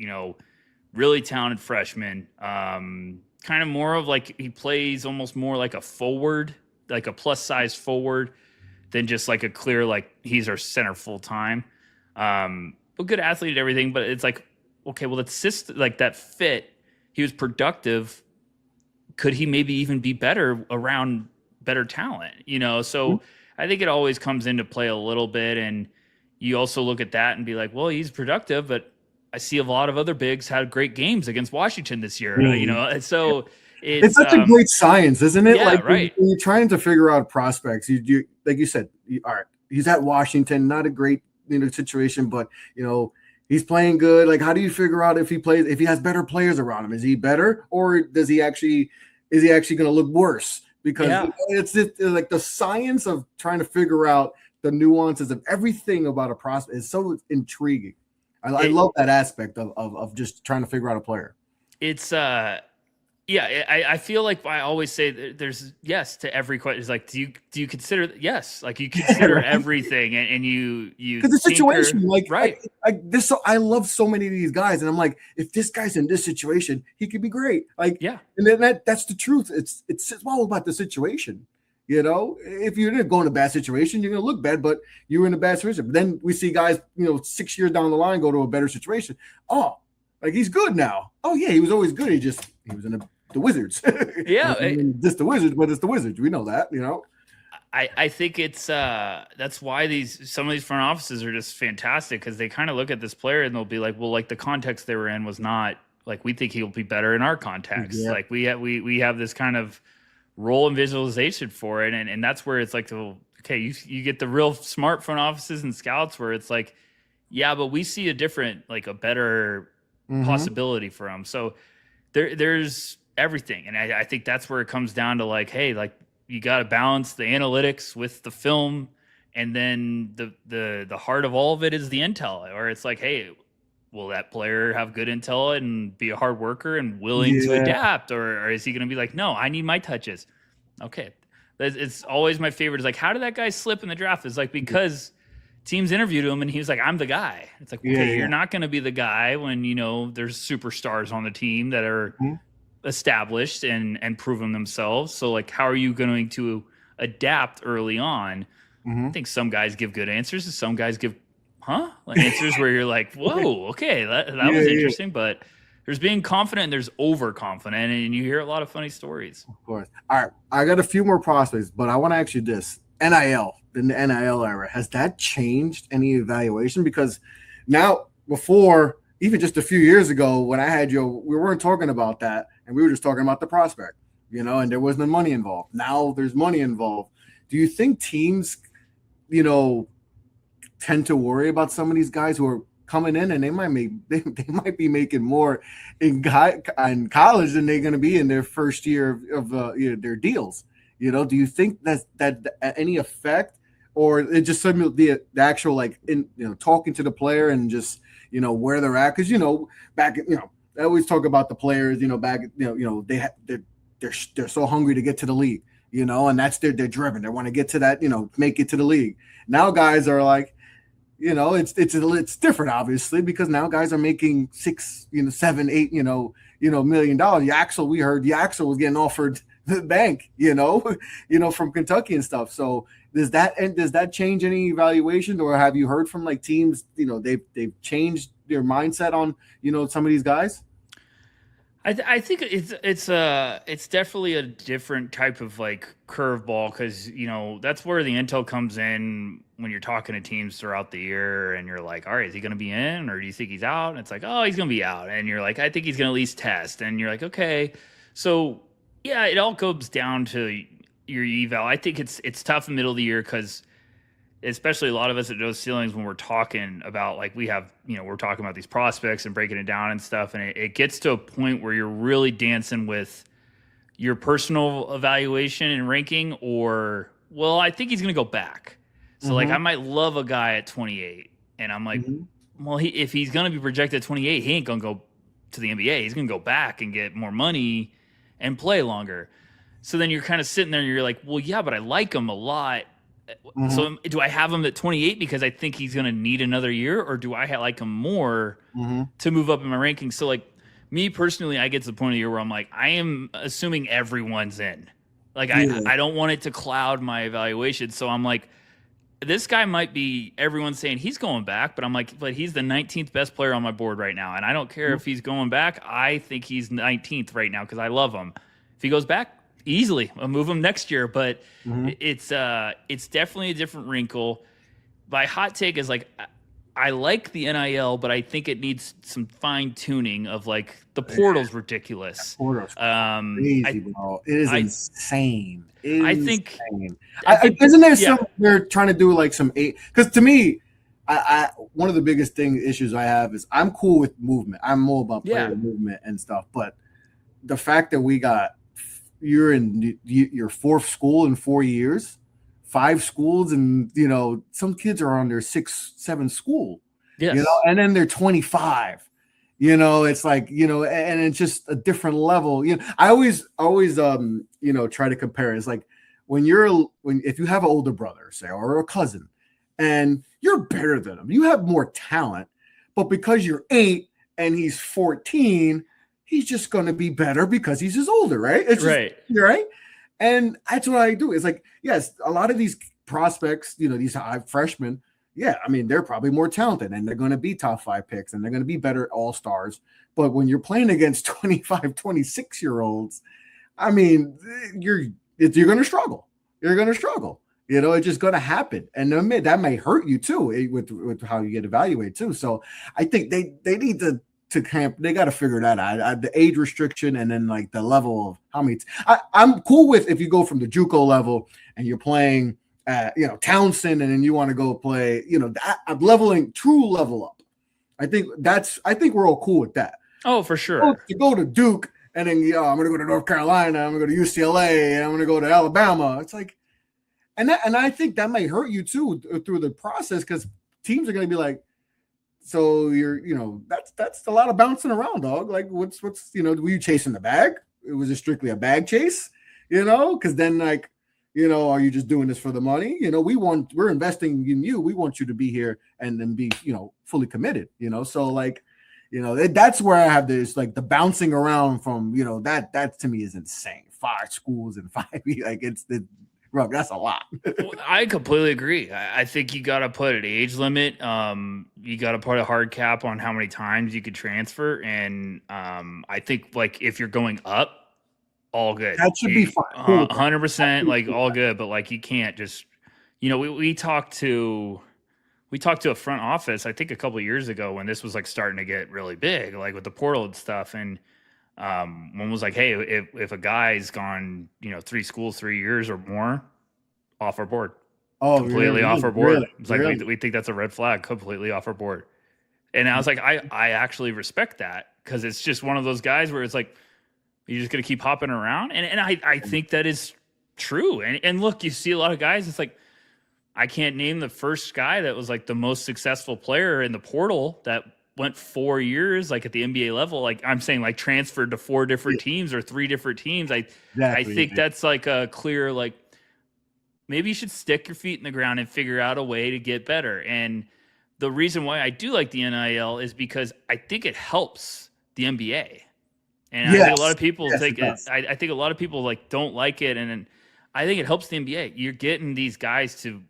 [SPEAKER 6] really talented freshman. Kind of more of like he plays almost more like a forward, like a plus size forward than just like a clear, like he's our center full time. A good athlete and everything, but it's like, okay, well, that fit, he was productive. Could he maybe even be better around better talent? So I think it always comes into play a little bit. And you also look at that and be like, well, he's productive, but I see a lot of other bigs had great games against Washington this year, and so it's
[SPEAKER 5] such a great science, isn't it?
[SPEAKER 6] Yeah,
[SPEAKER 5] like
[SPEAKER 6] right.
[SPEAKER 5] when you're trying to figure out prospects, you like you said, all right, he's at Washington, not a great situation, but he's playing good. Like, how do you figure out if he has better players around him? Is he better, or is he actually going to look worse? Because it's like the science of trying to figure out the nuances of everything about a prospect is so intriguing. I love that aspect of just trying to figure out a player.
[SPEAKER 6] It's I feel like I always say there's yes to every question. It's like, do you consider yes? Like you consider everything and you
[SPEAKER 5] because the situation,
[SPEAKER 6] right.
[SPEAKER 5] I love so many of these guys, and I'm like, if this guy's in this situation, he could be great. Like, yeah, and then that's the truth. It's all about the situation. If you're going to go in a bad situation, you're going to look bad, but you were in a bad situation. But then we see guys, 6 years down the line go to a better situation. Oh, like he's good now. Oh yeah, he was always good. He was in the Wizards.
[SPEAKER 6] Yeah,
[SPEAKER 5] just the Wizards, but it's the Wizards. We know that.
[SPEAKER 6] I think it's that's why some of these front offices are just fantastic because they kind of look at this player and they'll be like, well, like the context they were in was not like we think he'll be better in our context. Yeah. Like we have this kind of role and visualization for it, and that's where it's like, okay, you get the real smart front offices and scouts where it's like, yeah, but we see a better possibility for him. So there's everything, and I think that's where it comes down to like, hey, like you got to balance the analytics with the film, and then the heart of all of it is the intel, or it's like, hey, will that player have good intel and be a hard worker and willing to adapt? Or is he going to be like, no, I need my touches? Okay. It's always my favorite. Is like, how did that guy slip in the draft? It's like, because teams interviewed him and he was like, I'm the guy. It's like, okay, you're not going to be the guy when, there's superstars on the team that are established and proven themselves. So like, how are you going to adapt early on? I think some guys give good answers and some guys give like answers where you're like, whoa, okay, that was interesting. But there's being confident and there's overconfident, and you hear a lot of funny stories.
[SPEAKER 5] Of course. All right, I got a few more prospects, but I want to ask you this: NIL, in the NIL era, has that changed any evaluation? Because now, before, even just a few years ago, when I had you, we weren't talking about that, and we were just talking about the prospect, and there wasn't money involved. Now there's money involved. Do you think teams, tend to worry about some of these guys who are coming in and they might be making more in college than they're going to be in their first year of their deals? Do you think that any effect, or it just the actual talking to the player and just where they're at? Because back I always talk about the players they're so hungry to get to the league, and that's they're driven. They want to get to that, make it to the league. Now guys are like, it's different, obviously, because now guys are making $6, $7, $8, million. Yaxel, we heard Yaxel was getting offered the bank, from Kentucky and stuff. So does that change any evaluation, or have you heard from like teams, they've changed their mindset on, some of these guys?
[SPEAKER 6] I think it's definitely a different type of like curveball, because that's where the intel comes in when you're talking to teams throughout the year, and you're like, all right, is he going to be in, or do you think he's out? And it's like, oh, he's going to be out, and you're like, I think he's going to at least test, and you're like, okay, so yeah, it all comes down to your eval. I think it's tough in the middle of the year because, especially a lot of us at those ceilings, when we're talking about like we're talking about these prospects and breaking it down and stuff, and it gets to a point where you're really dancing with your personal evaluation and ranking, or, well, I think he's going to go back. So like I might love a guy at 28 And I'm like, well, if he's going to be projected at 28, he ain't going to go to the NBA. He's going to go back and get more money and play longer. So then you're kind of sitting there and you're like, well, yeah, but I like him a lot. So do I have him at 28 because I think he's going to need another year, or do I like him more to move up in my rankings? So like me personally, I get to the point of the year where I'm like, I am assuming everyone's in. Like I don't want it to cloud my evaluation. So I'm like, this guy might be, everyone's saying he's going back, but I'm like, but he's the 19th best player on my board right now. And I don't care if he's going back. I think he's 19th right now because I love him. If he goes back, easily, I'll move him next year. But it's definitely a different wrinkle. My hot take is like, I like the NIL, but I think it needs some fine tuning of like the portal's ridiculous.
[SPEAKER 5] Portal's crazy, bro. It is insane.
[SPEAKER 6] I think
[SPEAKER 5] isn't there some they're trying to do like some eight? Because to me, I one of the biggest issues I have is I'm cool with movement. I'm more about player movement and stuff. But the fact that you're in your fourth school in 4 years. 5 schools, and some kids are on their 6, 7 school, and then they're 25, it's like, and it's just a different level. I always try to compare. It's like if you have an older brother, say, or a cousin, and you're better than him, you have more talent, but because you're 8 and he's 14, he's just going to be better because he's just older, right? It's just, right. And that's what I do. It's like, yes, a lot of these prospects, these high freshmen, I mean, they're probably more talented and they're going to be top 5 picks and they're going to be better all-stars. But when you're playing against 25, 26-year-olds, I mean, you're going to struggle. You're going to struggle. It's just going to happen. And that may hurt you too with how you get evaluated too. So I think they need to camp, they got to figure that out. The age restriction and then like the level of how many. I'm cool with if you go from the JUCO level and you're playing, Townsend, and then you want to go play, leveling, true level up. I think we're all cool with that.
[SPEAKER 6] Oh, for sure.
[SPEAKER 5] To go to Duke and then I'm going to go to North Carolina, I'm going to go to UCLA, and I'm going to go to Alabama. It's like, and I think that may hurt you too through the process because teams are going to be like. So that's a lot of bouncing around, dog. Like what's were you chasing the bag? Was it strictly a bag chase? Because then like, are you just doing this for the money? We're investing in you. We want you to be here and then be, fully committed, So like, that's where I have this, like the bouncing around from, that to me is insane. 5 schools and 5, like Rob, that's a lot.
[SPEAKER 6] I completely agree. I think you got to put an age limit. You got to put a hard cap on how many times you could transfer. And I think like if you're going up, all good.
[SPEAKER 5] That should be fine.
[SPEAKER 6] 100%, like all good. But like you can't just, we talked to a front office, I think a couple of years ago when this was like starting to get really big, like with the portal and stuff. And one was like, hey, if a guy's gone, 3 schools, 3 years or more, off our board. Oh, completely off our board. Really? It's like we think that's a red flag, completely off our board. And I was like, I actually respect that because it's just one of those guys where it's like you're just gonna keep hopping around. And I think that is true. And look, you see a lot of guys, it's like I can't name the first guy that was like the most successful player in the portal that went 4 years, like at the NBA level, like I'm saying, like transferred to 4 different teams or 3 different teams. I think that's like a clear, like maybe you should stick your feet in the ground and figure out a way to get better. And the reason why I do like the NIL is because I think it helps the NBA. And I think a lot of people think I think a lot of people like don't like it. And I think it helps the NBA. You're getting these guys to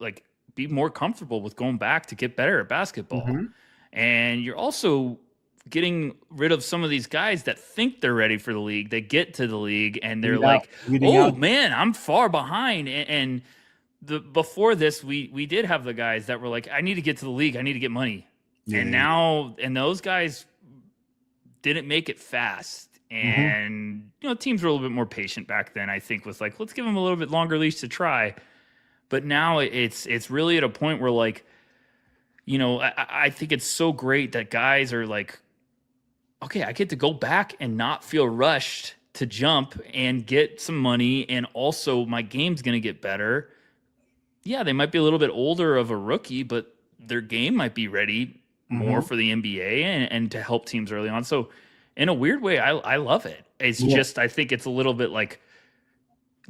[SPEAKER 6] like be more comfortable with going back to get better at basketball. Mm-hmm. And you're also getting rid of some of these guys that think they're ready for the league. They get to the league and they're like, oh, man, I'm far behind. And before this, we did have the guys that were like, I need to get to the league. I need to get money. Yeah. And those guys didn't make it fast. And, teams were a little bit more patient back then, I think, with like, let's give them a little bit longer leash to try. But now it's really at a point where like, I think it's so great that guys are like, okay, I get to go back and not feel rushed to jump and get some money. And also my game's going to get better. Yeah, they might be a little bit older of a rookie, but their game might be ready more for the NBA and to help teams early on. So in a weird way, I love it. It's just, I think it's a little bit like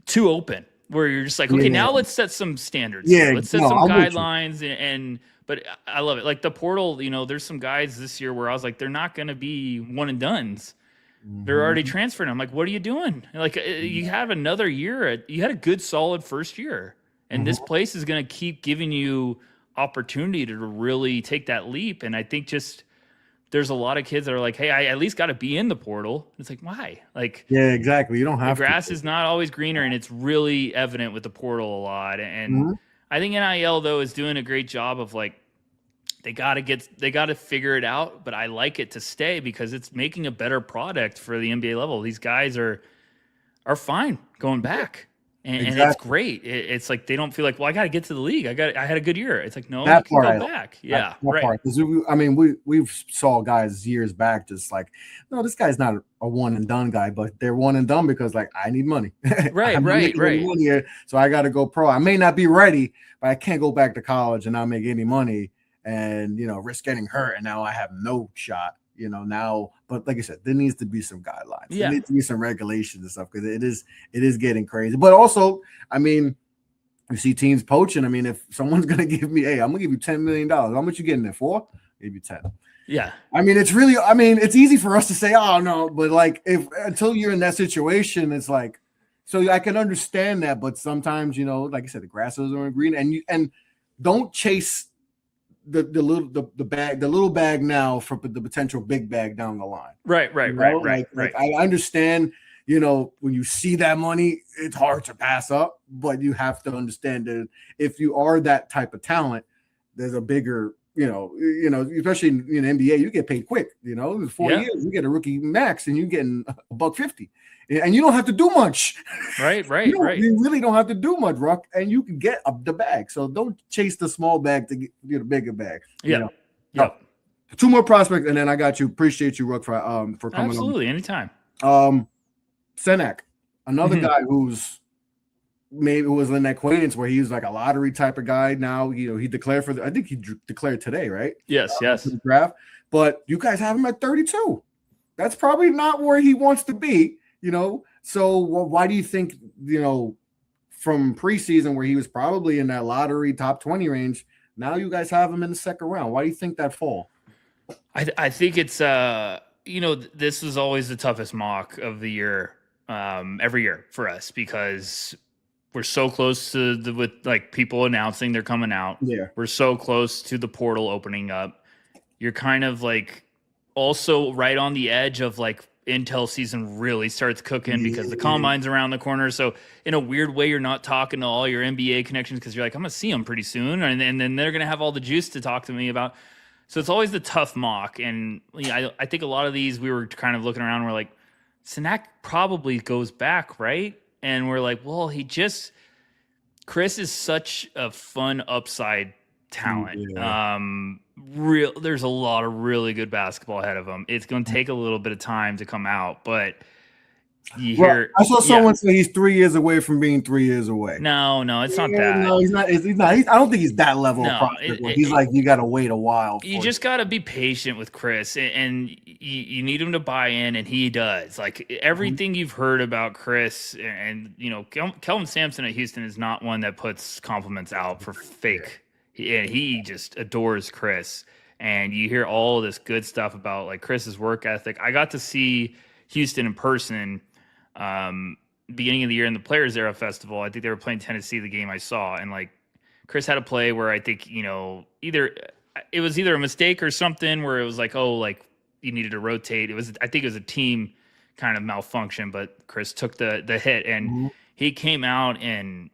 [SPEAKER 6] too open where you're just like, okay, now let's set some standards. Let's set some guidelines but I love it. Like the portal, there's some guys this year where I was like, they're not going to be one and dones. They're already transferring. I'm like, what are you doing? Like you have another year. You had a good, solid first year. And this place is going to keep giving you opportunity to really take that leap. And I think just there's a lot of kids that are like, hey, I at least got to be in the portal. It's like, why? Like,
[SPEAKER 5] yeah, exactly. You don't have
[SPEAKER 6] the grass is not always greener, and it's really evident with the portal a lot. And I think NIL though is doing a great job of like, they got to figure it out, but I like it to stay because it's making a better product for the NBA level. These guys are fine going back. And it's great. It's like they don't feel like, well, I got to get to the league. I had a good year. It's like, no,
[SPEAKER 5] that
[SPEAKER 6] you can go back. Yeah, right.
[SPEAKER 5] We've saw guys years back just like, no, this guy's not a one and done guy, but they're one and done because like I need money.
[SPEAKER 6] Right.
[SPEAKER 5] Money here, so I got to go pro. I may not be ready, but I can't go back to college and not make any money and risk getting hurt. And now I have no shot. Now, but like I said, there needs to be some guidelines. There needs to be some regulations and stuff because it is getting crazy. But also, I mean, you see teams poaching. I mean, if someone's gonna give me, hey, I'm gonna give you $10 million. How much you getting there for? I'll give you 10.
[SPEAKER 6] Yeah.
[SPEAKER 5] I mean, it's easy for us to say, oh no, but like until you're in that situation, it's like, so I can understand that, but sometimes, like I said, the grass isn't green, and don't chase the little bag now for the potential big bag down the line.
[SPEAKER 6] Right.
[SPEAKER 5] I understand, when you see that money, it's hard to pass up, but you have to understand that if you are that type of talent, there's a bigger, especially in NBA, you get paid quick. 4 years, you get a rookie max, and you're getting $150. And you don't have to do much.
[SPEAKER 6] Right.
[SPEAKER 5] You really don't have to do much, Ruck, and you can get up the bag. So don't chase the small bag to get a bigger bag.
[SPEAKER 6] Yeah.
[SPEAKER 5] Two more prospects, and then I got you. Appreciate you, Ruck, for coming.
[SPEAKER 6] Absolutely, anytime.
[SPEAKER 5] Senak, another guy who's maybe was an acquaintance where he's like a lottery type of guy. Now, he declared I think he declared today, right?
[SPEAKER 6] Yes.
[SPEAKER 5] For the draft. But you guys have him at 32. That's probably not where he wants to be. So why do you think, from preseason where he was probably in that lottery top 20 range, now you guys have him in the second round? Why do you think that fall?
[SPEAKER 6] I think it's, this is always the toughest mock of the year, every year for us, because we're so close to with like people announcing they're coming out.
[SPEAKER 5] Yeah.
[SPEAKER 6] We're so close to the portal opening up. You're kind of like also right on the edge of like, Intel season really starts cooking because the combine's around the corner. So in a weird way, you're not talking to all your NBA connections because you're like, I'm going to see them pretty soon. And then they're going to have all the juice to talk to me about. So it's always the tough mock. And I think a lot of these, we were kind of looking around and we're like, Senak probably goes back, right? And we're like, well, Chris is such a fun upside talent.
[SPEAKER 5] Yeah.
[SPEAKER 6] There's a lot of really good basketball ahead of him. It's going to take a little bit of time to come out, but
[SPEAKER 5] I saw someone say he's 3 years away from being 3 years away.
[SPEAKER 6] No, it's not that.
[SPEAKER 5] No, he's not. I don't think he's that level of prospect. He's like, you got to wait a while.
[SPEAKER 6] You just got to be patient with Chris, and you need him to buy in, and he does. Like everything you've heard about Chris, and Kelvin Sampson at Houston is not one that puts compliments out for fake. He just adores Chris, and you hear all this good stuff about like Chris's work ethic. I got to see Houston in person beginning of the year in the Players Era Festival. I think they were playing Tennessee, the game I saw, and like Chris had a play where I think either a mistake or something where it was like, oh, like you needed to rotate. I think it was a team kind of malfunction, but Chris took the hit, and he came out and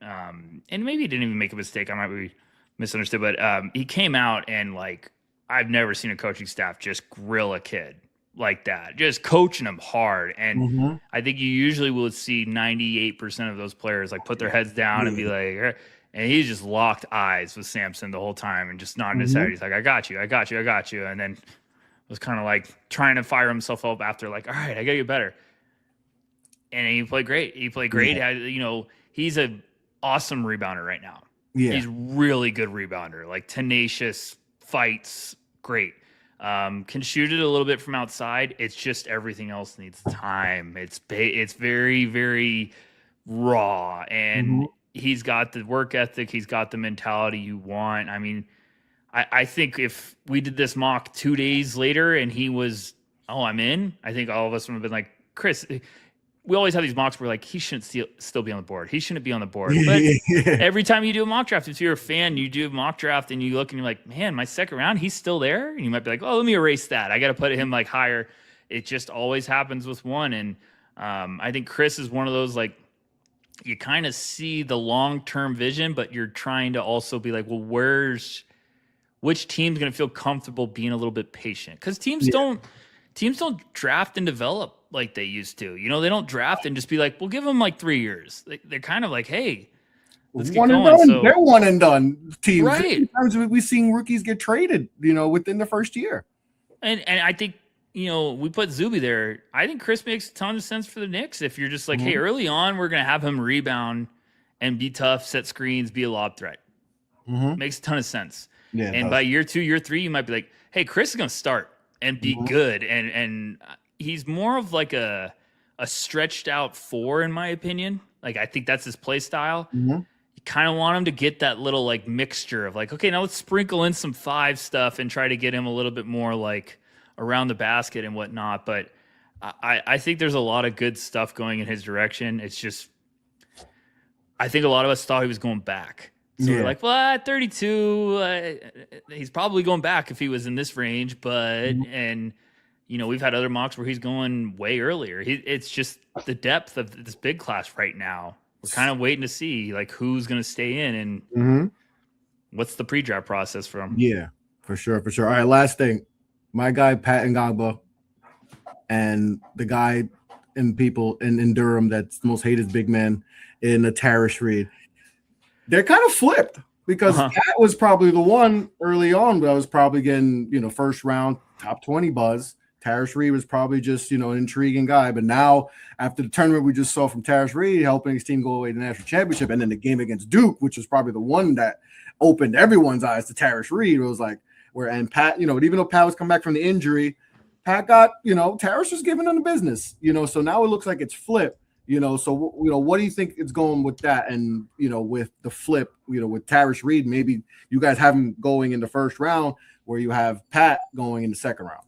[SPEAKER 6] maybe he didn't even make a mistake. I might be misunderstood, but he came out and like I've never seen a coaching staff just grill a kid like that, just coaching them hard. And I think you usually will see 98% of those players like put their heads down and be like, and he just locked eyes with Sampson the whole time and just nodded his head. He's like, I got you. And then was kind of like trying to fire himself up after like, all right, I got to get better. And he played great. Yeah. He's an awesome rebounder right now.
[SPEAKER 5] Yeah.
[SPEAKER 6] He's really good rebounder, like tenacious, fights, great. Can shoot it a little bit from outside. It's just everything else needs time. It's very, very raw, and he's got the work ethic. He's got the mentality you want. I mean, I think if we did this mock 2 days later and he was, oh, I'm in, I think all of us would have been like, Chris, we always have these mocks where like, he shouldn't still be on the board. He shouldn't be on the board. But every time you do a mock draft, if you're a fan, you do a mock draft and you look and you're like, man, my second round, he's still there. And you might be like, oh, let me erase that. I got to put him like higher. It just always happens with one. And I think Chris is one of those, like, you kind of see the long-term vision, but you're trying to also be like, well, which team's going to feel comfortable being a little bit patient? Because teams don't draft and develop like they used to. You know, they don't draft and just be like, we'll give them like 3 years. They're kind of like, hey, let's get
[SPEAKER 5] one
[SPEAKER 6] going.
[SPEAKER 5] and done.
[SPEAKER 6] So,
[SPEAKER 5] they're one and done teams.
[SPEAKER 6] Right.
[SPEAKER 5] Sometimes we've seen rookies get traded, you know, within the first year.
[SPEAKER 6] And I think, you know, we put Zuby there. I think Chris makes a ton of sense for the Knicks. If you're just like, hey, early on, we're going to have him rebound and be tough, set screens, be a lob threat. Makes a ton of sense.
[SPEAKER 5] Yeah,
[SPEAKER 6] and by year 2, year 3, you might be like, hey, Chris is going to start and be good. And he's more of like a stretched out 4, in my opinion. Like, I think that's his play style. You kind of want him to get that little like mixture of like, okay, now let's sprinkle in some 5 stuff and try to get him a little bit more like around the basket and whatnot. But I think there's a lot of good stuff going in his direction. It's just, I think a lot of us thought he was going back. So we're like, well, at 32, he's probably going back if he was in this range. But, and, you know, we've had other mocks where he's going way earlier. It's just the depth of this big class right now. We're kind of waiting to see, like, who's going to stay in and what's the pre-draft process for him.
[SPEAKER 5] Yeah, for sure, for sure. All right, last thing. My guy, Pat Ngagba, and the guy in Durham that's the most hated big man in the Tarish Reed. They're kind of flipped because Pat was probably the one early on that was probably getting, you know, first round top 20 buzz. Tarish Reed was probably just, you know, an intriguing guy. But now, after the tournament we just saw from Tarish Reed helping his team go away to the national championship, and then the game against Duke, which was probably the one that opened everyone's eyes to Tarish Reed, it was like, and Pat, you know, even though Pat was coming back from the injury, Pat got, you know, Tarish was giving him the business, you know, so now it looks like it's flipped. You know, so, you know, what do you think is going with that? And, you know, with the flip, you know, with Tarish Reed, maybe you guys have him going in the first round where you have Pat going in the second round.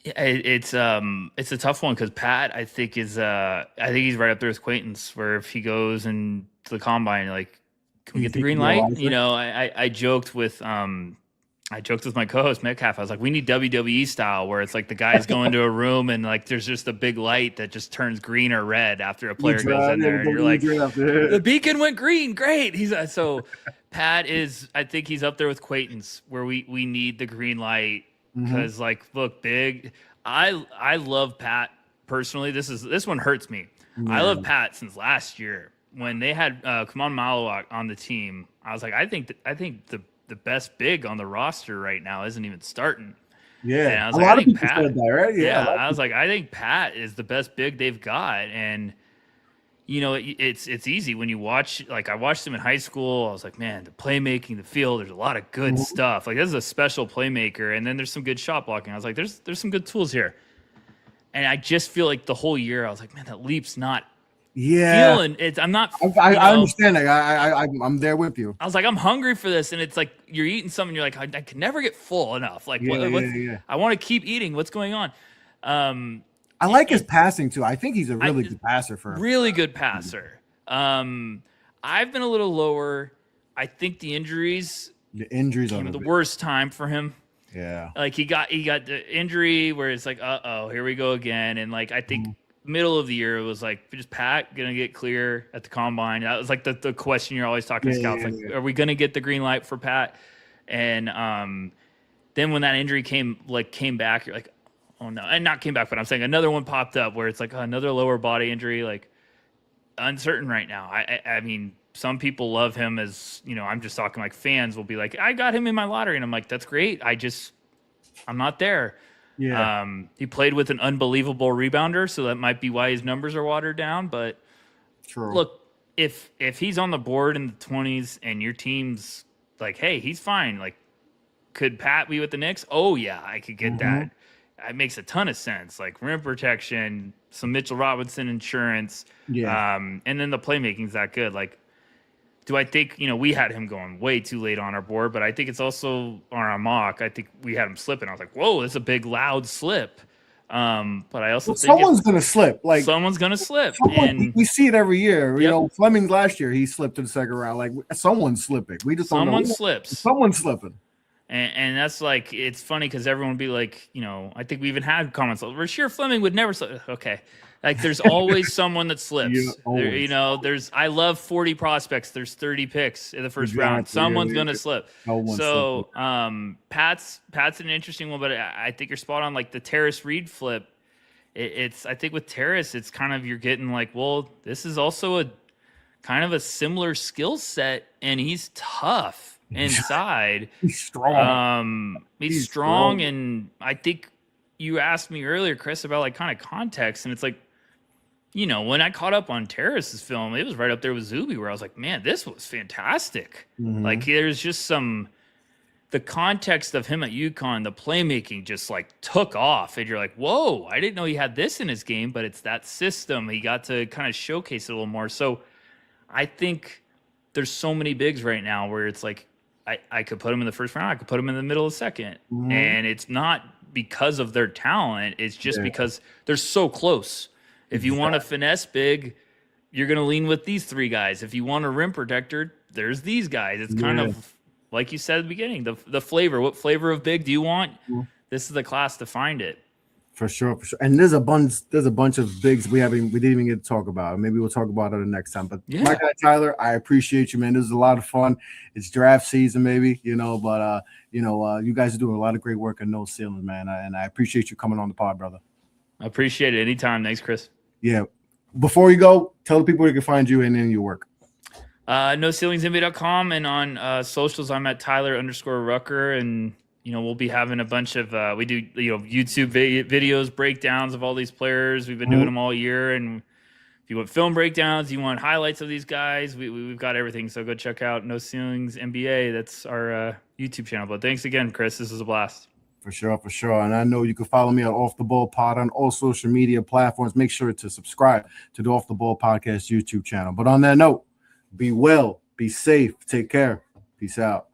[SPEAKER 6] It's a tough one because Pat, I think he's right up there with Quaintance, where if he goes and to the combine, like, can we get the green light? You know, I joked with my co-host Metcalf. I was like, we need WWE style where it's like the guys go into a room and like there's just a big light that just turns green or red after a player goes in there, and you're like, the beacon went green, great. So Pat is, I think he's up there with Quaintance, where we need the green light because like, look, big. I love Pat personally. This one hurts me. I love Pat since last year when they had Kaman Malawak on the team. I was like, I think the best big on the roster right now isn't even starting. Yeah. And I was like, I think Pat, said that, right? Yeah. I was like, I think Pat is the best big they've got. And, you know, it's easy when you watch, like I watched him in high school. I was like, man, the playmaking, the field, there's a lot of good stuff. Like, this is a special playmaker. And then there's some good shot blocking. I was like, there's some good tools here. And I just feel like the whole year I was like, man, that leap's not feeling it. I'm not.
[SPEAKER 5] I understand that. I'm there with you.
[SPEAKER 6] I was like, I'm hungry for this, and it's like you're eating something. You're like, I can never get full enough. Like, I want to keep eating. What's going on?
[SPEAKER 5] I like his passing too. I think he's a really good passer for him.
[SPEAKER 6] Really good passer. I've been a little lower. I think the injuries came at the worst time for him.
[SPEAKER 5] Yeah,
[SPEAKER 6] like he got the injury where it's like, here we go again, and like I think. Middle of the year, it was like, just Pat gonna get clear at the combine. That was like the question you're always talking to scouts. Are we gonna get the green light for Pat? And then when that injury came back, you're like, oh no, and not came back, but I'm saying another one popped up where it's like another lower body injury, like uncertain right now. I mean, some people love him as, you know, I'm just talking like fans will be like, I got him in my lottery, and I'm like, that's great. I'm not there. Yeah. He played with an unbelievable rebounder, so that might be why his numbers are watered down. But look, if he's on the board in the 20s and your team's like, hey, he's fine, like could Pat be with the Knicks? Oh yeah, I could get that. It makes a ton of sense. Like rim protection, some Mitchell Robinson insurance, and then the playmaking's that good. Like, do I think, we had him going way too late on our board, but I think it's also on our mock. I think we had him slipping. I was like, whoa, that's a big, loud slip. But I also think
[SPEAKER 5] someone's going to slip. Like
[SPEAKER 6] someone's going to slip.
[SPEAKER 5] And we see it every year. Fleming last year, he slipped in the second round. Like someone's slipping. We just don't know.
[SPEAKER 6] Slips.
[SPEAKER 5] Someone's slipping.
[SPEAKER 6] And that's like, it's funny because everyone would be like, I think we even had comments like, Rasheer Fleming would never slip. Okay. Like there's always someone that slips. I love 40 prospects. There's 30 picks in the first round. Someone's going to slip. So Pat's an interesting one, but I think you're spot on. Like the Terrace Reed flip, I think with Terrace, it's kind of, you're getting like, well, this is also a kind of a similar skill set, and he's tough inside.
[SPEAKER 5] He's strong.
[SPEAKER 6] He's strong. And I think you asked me earlier, Chris, about like kind of context, and it's like, when I caught up on Terrace's film, it was right up there with Zuby, where I was like, man, this was fantastic. Like there's just the context of him at UConn, the playmaking just like took off, and you're like, whoa, I didn't know he had this in his game, but it's that system. He got to kind of showcase it a little more. So I think there's so many bigs right now where it's like, I could put him in the first round. I could put him in the middle of the second. And it's not because of their talent. It's just because they're so close. If you want a finesse big, you're going to lean with these three guys. If you want a rim protector, there's these guys. It's kind of like you said at the beginning, the flavor. What flavor of big do you want? This is the class to find it.
[SPEAKER 5] For sure. And there's a bunch of bigs we didn't even get to talk about. Maybe we'll talk about it the next time. But my guy Tyler, I appreciate you, man. This is a lot of fun. It's draft season, maybe, but you guys are doing a lot of great work in No Ceilings, man. And I appreciate you coming on the pod, brother.
[SPEAKER 6] I appreciate it. Anytime. Thanks, Chris.
[SPEAKER 5] Yeah. Before you go, tell the people where you can find you and in your work.
[SPEAKER 6] NoCeilingsNBA.com, and on socials, I'm at Tyler_Rucker, and we'll be having a bunch of we do YouTube videos, breakdowns of all these players. We've been doing them all year, and if you want film breakdowns, you want highlights of these guys, we've got everything. So go check out No Ceilings NBA. That's our YouTube channel. But thanks again, Chris. This was a blast.
[SPEAKER 5] For sure. And I know you can follow me at Off the Ball Pod on all social media platforms. Make sure to subscribe to the Off the Ball Podcast YouTube channel. But on that note, be well, be safe, take care. Peace out.